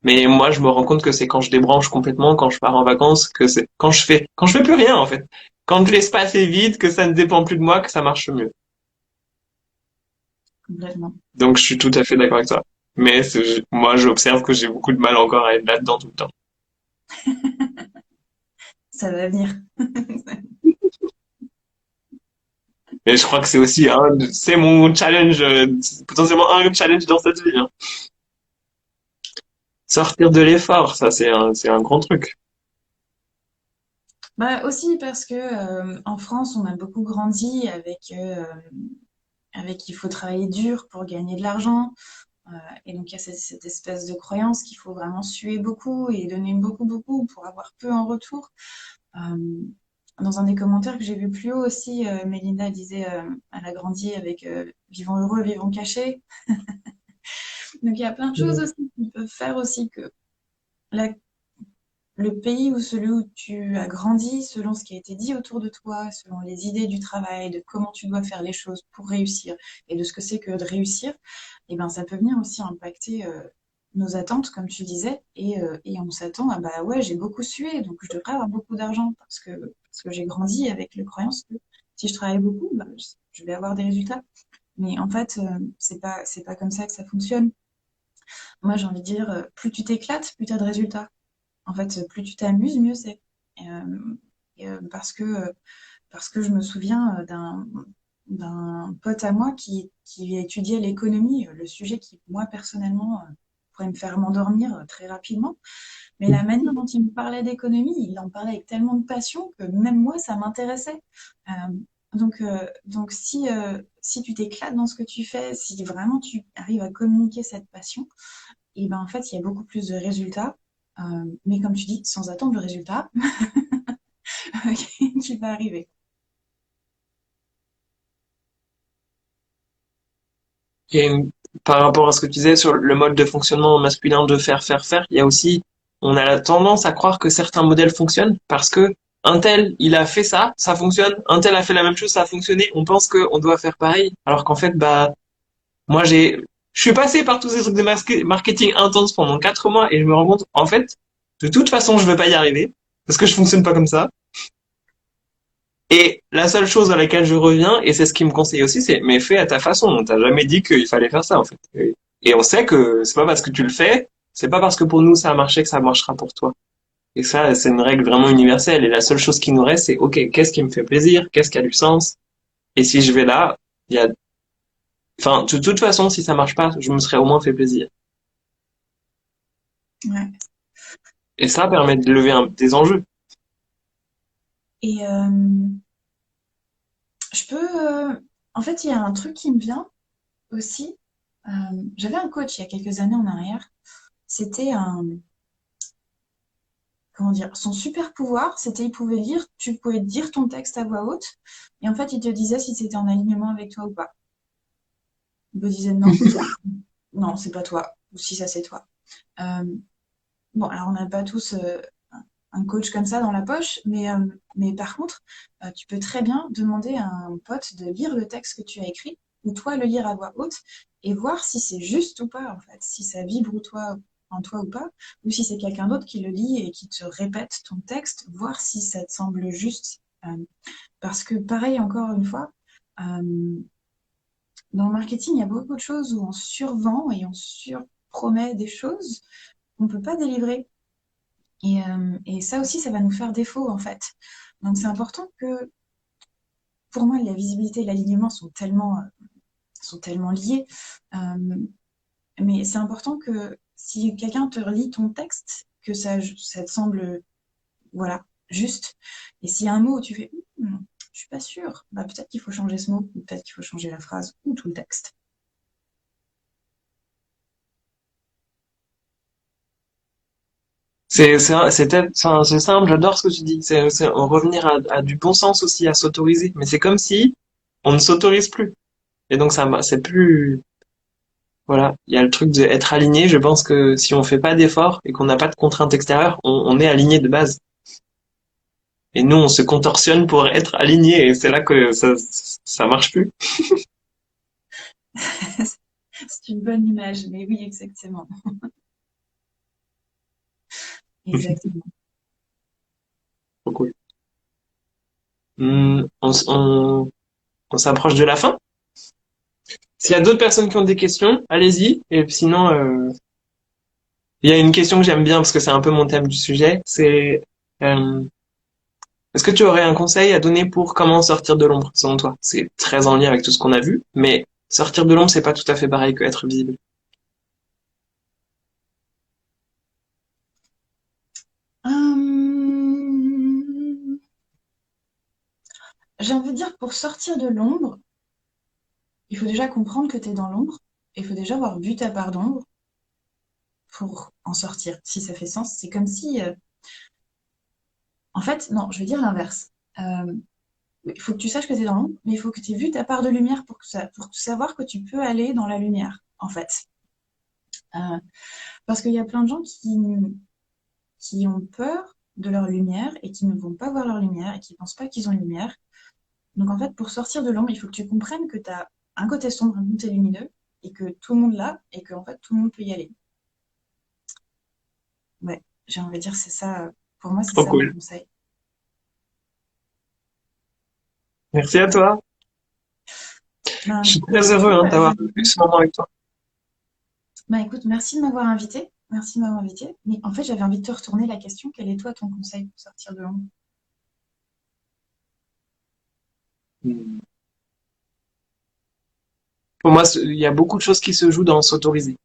Mais moi, je me rends compte que c'est quand je débranche complètement, quand je pars en vacances, que c'est quand je fais plus rien en fait. Quand l'espace est vide, que ça ne dépend plus de moi, que ça marche mieux. Complètement. Donc je suis tout à fait d'accord avec toi. Mais moi, j'observe que j'ai beaucoup de mal encore à être là-dedans tout le temps. Ça va venir. Et je crois que c'est aussi c'est mon challenge, potentiellement un challenge dans cette vie, hein. Sortir de l'effort, ça c'est un grand truc. Bah aussi parce que en France, on a beaucoup grandi avec il faut travailler dur pour gagner de l'argent. Euh, et donc il y a cette espèce de croyance qu'il faut vraiment suer beaucoup et donner beaucoup, beaucoup pour avoir peu en retour. Euh, Dans un des commentaires que j'ai vu plus haut aussi, Mélinda disait elle a grandi avec vivons heureux, vivons cachés. Donc il y a plein de choses Mm. aussi qui peuvent faire aussi que la le pays ou celui où tu as grandi, selon ce qui a été dit autour de toi, selon les idées du travail, de comment tu dois faire les choses pour réussir et de ce que c'est que de réussir, eh ben, ça peut venir aussi impacter nos attentes, comme tu disais, et on s'attend à bah ouais, j'ai beaucoup sué, donc je devrais avoir beaucoup d'argent parce que j'ai grandi avec les croyances que si je travaille beaucoup, bah, je vais avoir des résultats. Mais en fait, c'est pas comme ça que ça fonctionne. Moi, j'ai envie de dire, plus tu t'éclates, plus tu as de résultats. En fait, plus tu t'amuses, mieux c'est. Parce que je me souviens d'un pote à moi qui étudiait l'économie, le sujet qui, moi, personnellement, pourrait me faire m'endormir très rapidement. Mais la manière dont il me parlait d'économie, il en parlait avec tellement de passion que même moi, ça m'intéressait. Euh, donc si tu t'éclates dans ce que tu fais, si vraiment tu arrives à communiquer cette passion, et ben en fait, il y a beaucoup plus de résultats. Mais comme tu dis, sans attendre le résultat qui va arriver. Et par rapport à ce que tu disais sur le mode de fonctionnement masculin de faire, faire, faire, il y a aussi, on a la tendance à croire que certains modèles fonctionnent parce que un tel, il a fait ça, ça fonctionne. Un tel a fait la même chose, ça a fonctionné. On pense qu'on doit faire pareil. Alors qu'en fait, bah, moi, je suis passé par tous ces trucs de marketing intense pendant 4 mois et je me rends compte, en fait, de toute façon, je vais pas y arriver parce que je fonctionne pas comme ça. Et la seule chose à laquelle je reviens, et c'est ce qu'il me conseille aussi, c'est mais fais à ta façon. On t'a jamais dit qu'il fallait faire ça en fait. Et on sait que c'est pas parce que tu le fais, c'est pas parce que pour nous ça a marché que ça marchera pour toi. Et ça, c'est une règle vraiment universelle. Et la seule chose qui nous reste, c'est ok, qu'est-ce qui me fait plaisir, qu'est-ce qui a du sens. Et si je vais là, il y a, enfin, de toute façon, si ça marche pas, je me serais au moins fait plaisir. Ouais. Et ça permet de lever des enjeux. Et je peux. En fait, il y a un truc qui me vient aussi. Euh, J'avais un coach il y a quelques années en arrière. C'était un. Comment dire? Son super pouvoir, c'était il pouvait lire, tu pouvais dire ton texte à voix haute. Et en fait, il te disait si c'était en alignement avec toi ou pas. Il te disait non, non, c'est pas toi. Ou si ça, c'est toi. Euh, bon, alors on n'a pas tous un coach comme ça dans la poche, mais par contre, tu peux très bien demander à un pote de lire le texte que tu as écrit, ou toi le lire à voix haute, et voir si c'est juste ou pas, en fait, si ça vibre ou toi, en toi ou pas, ou si c'est quelqu'un d'autre qui le lit et qui te répète ton texte, voir si ça te semble juste. Parce que pareil, encore une fois, euh, dans le marketing, il y a beaucoup de choses où on survend et on surpromet des choses qu'on ne peut pas délivrer. Et ça aussi, ça va nous faire défaut, en fait. Donc, c'est important que, pour moi, la visibilité et l'alignement sont tellement liés. Euh, mais c'est important que si quelqu'un te relit ton texte, que ça te semble, voilà, juste. Et s'il y a un mot où tu fais, je suis pas sûre, bah, peut-être qu'il faut changer ce mot, ou peut-être qu'il faut changer la phrase ou tout le texte. C'est simple, j'adore ce que tu dis. C'est en revenir à du bon sens aussi, à s'autoriser. Mais c'est comme si on ne s'autorise plus. Et donc c'est plus, voilà, il y a le truc d'être aligné. Je pense que si on fait pas d'efforts et qu'on n'a pas de contraintes extérieures, on est aligné de base. Et nous, on se contorsionne pour être aligné et c'est là que ça marche plus. C'est une bonne image, mais oui, exactement. Exactement. Trop cool. On s'approche de la fin. S'il y a d'autres personnes qui ont des questions, allez-y. Et sinon, il y a une question que j'aime bien parce que c'est un peu mon thème du sujet. C'est euh, est-ce que tu aurais un conseil à donner pour comment sortir de l'ombre, selon toi? C'est très en lien avec tout ce qu'on a vu, mais sortir de l'ombre, c'est pas tout à fait pareil que être visible. Hum, j'ai envie de dire, pour sortir de l'ombre, il faut déjà comprendre que tu es dans l'ombre. Il faut déjà avoir vu ta part d'ombre pour en sortir, si ça fait sens. C'est comme si, en fait, non, je vais dire l'inverse. Euh, il faut que tu saches que tu es dans l'ombre, mais il faut que tu aies vu ta part de lumière pour savoir que tu peux aller dans la lumière, en fait. Euh, parce qu'il y a plein de gens qui ont peur de leur lumière et qui ne vont pas voir leur lumière et qui pensent pas qu'ils ont une lumière. Donc en fait, pour sortir de l'ombre, il faut que tu comprennes que tu as un côté sombre, un côté lumineux et que tout le monde l'a et que en fait tout le monde peut y aller. Ouais, j'ai envie de dire c'est ça. Pour moi, c'est Trop ça mon cool. conseil. Merci à toi. Je Ben, suis très du heureux coup, d'avoir eu ce moment avec toi. écoute, merci de m'avoir invité. Merci de m'avoir invité. Mais en fait, j'avais envie de te retourner la question. Quel est toi ton conseil pour sortir de l'ombre? Pour moi, il y a beaucoup de choses qui se jouent dans s'autoriser.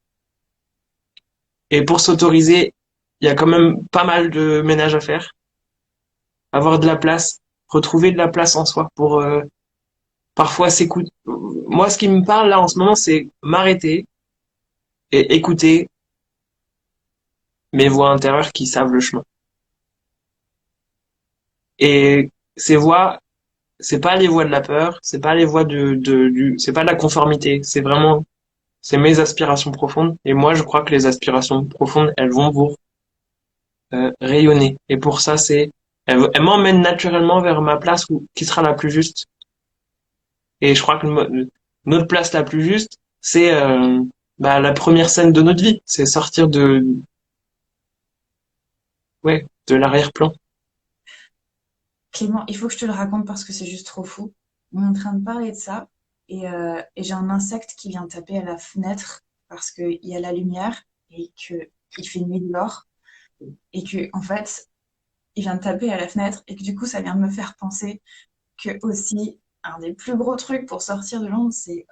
Et pour s'autoriser, il y a quand même pas mal de ménage à faire. Avoir de la place, retrouver de la place en soi pour parfois s'écouter. Moi, ce qui me parle là en ce moment, c'est m'arrêter et écouter mes voix intérieures qui savent le chemin. Et ces voix, c'est pas les voix de la peur, c'est pas les voix c'est pas de la conformité, c'est vraiment, c'est mes aspirations profondes. Et moi, je crois que les aspirations profondes, elles vont vous rayonner. Et pour ça, elles m'emmènent naturellement vers ma place qui sera la plus juste. Et je crois que notre place la plus juste, c'est la première scène de notre vie, c'est sortir ouais, de l'arrière-plan. Clément, il faut que je te le raconte parce que c'est juste trop fou. On est en train de parler de ça et j'ai un insecte qui vient taper à la fenêtre parce qu'il y a la lumière et qu'il fait nuit dehors et que en fait, il vient de taper à la fenêtre et que du coup, ça vient de me faire penser que aussi, un des plus gros trucs pour sortir de l'ombre, c'est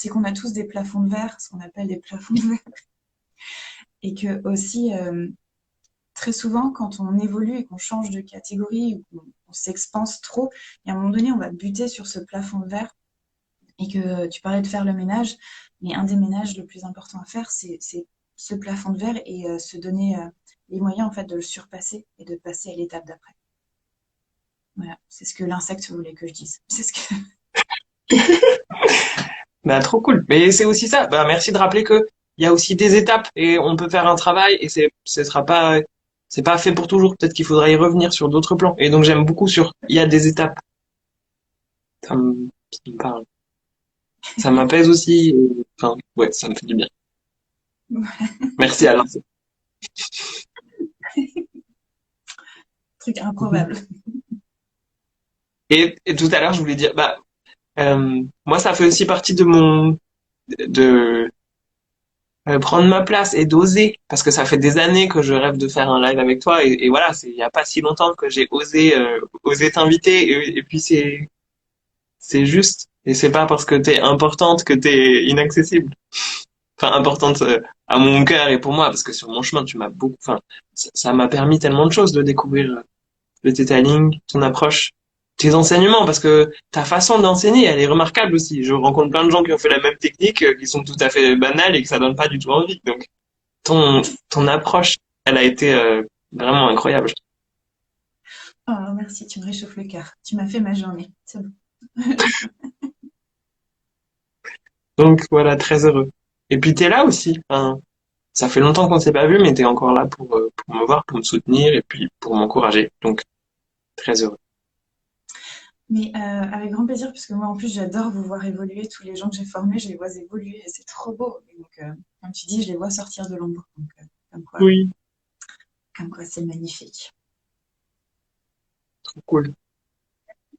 qu'on a tous des plafonds de verre, ce qu'on appelle des plafonds de verre. Et que aussi, très souvent, quand on évolue et qu'on change de catégorie ou qu'on s'expanse trop, et à un moment donné, on va buter sur ce plafond de verre. Et que tu parlais de faire le ménage, mais un des ménages le plus important à faire, c'est ce plafond de verre et se donner les moyens en fait de le surpasser et de passer à l'étape d'après. Voilà, c'est ce que l'insecte voulait que je dise. C'est ce que Bah, trop cool. Mais c'est aussi ça. Bah, merci de rappeler que il y a aussi des étapes et on peut faire un travail et c'est pas fait pour toujours. Peut-être qu'il faudra y revenir sur d'autres plans. Et donc j'aime beaucoup il y a des étapes. Ça me parle. Ça m'apaise aussi. Enfin, ouais, ça me fait du bien. Merci alors. truc improbable. Et tout à l'heure, je voulais dire, moi, ça fait aussi partie de prendre ma place et d'oser, parce que ça fait des années que je rêve de faire un live avec toi, et voilà, il y a pas si longtemps que j'ai osé t'inviter, et puis c'est juste, et c'est pas parce que t'es importante que t'es inaccessible. Enfin, importante à mon cœur et pour moi, parce que sur mon chemin, tu m'as beaucoup, enfin, ça m'a permis tellement de choses de découvrir le detailing, ton approche, tes enseignements, parce que ta façon d'enseigner, elle est remarquable aussi. Je rencontre plein de gens qui ont fait la même technique, qui sont tout à fait banales et que ça donne pas du tout envie. Donc, ton, ton approche, elle a été vraiment incroyable. Oh, merci, tu me réchauffes le cœur. Tu m'as fait ma journée. C'est bon. Donc, voilà, très heureux. Et puis, t'es là aussi. Enfin, ça fait longtemps qu'on s'est pas vu, mais t'es encore là pour me voir, pour me soutenir et puis pour m'encourager. Donc, très heureux. Mais avec grand plaisir, puisque moi en plus j'adore vous voir évoluer. Tous les gens que j'ai formés, je les vois évoluer et c'est trop beau. Et donc, comme tu dis, je les vois sortir de l'ombre. Donc, Oui, comme quoi c'est magnifique. trop cool.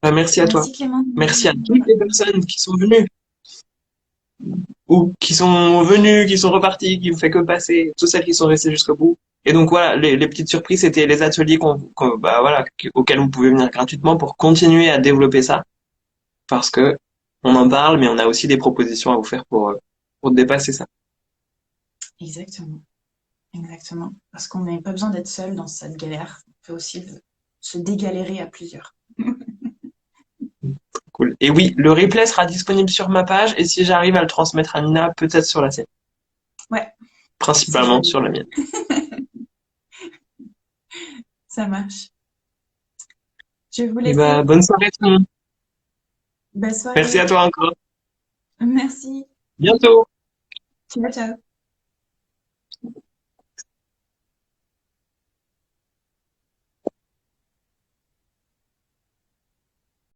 Bah, merci à toi. Merci Clément. Merci à toutes les personnes qui sont venues. Ou qui sont venus, qui sont repartis, qui ne fait que passer, toutes celles qui sont restées jusqu'au bout. Et donc voilà, les petites surprises, c'était les ateliers auxquels vous pouvez venir gratuitement pour continuer à développer ça, parce que on en parle, mais on a aussi des propositions à vous faire pour dépasser ça. Exactement, exactement. Parce qu'on n'a pas besoin d'être seul dans cette galère. On peut aussi se dégalérer à plusieurs. Cool. Et oui, le replay sera disponible sur ma page et si j'arrive à le transmettre à Nina, peut-être sur la sienne. Ouais, si Principalement jamais. sur la mienne. Ça marche. Je vais vous Et bah, laisser. bonne soirée tout le monde. Bonne Merci à soirée. toi encore. Merci. Bientôt. Ciao, ciao.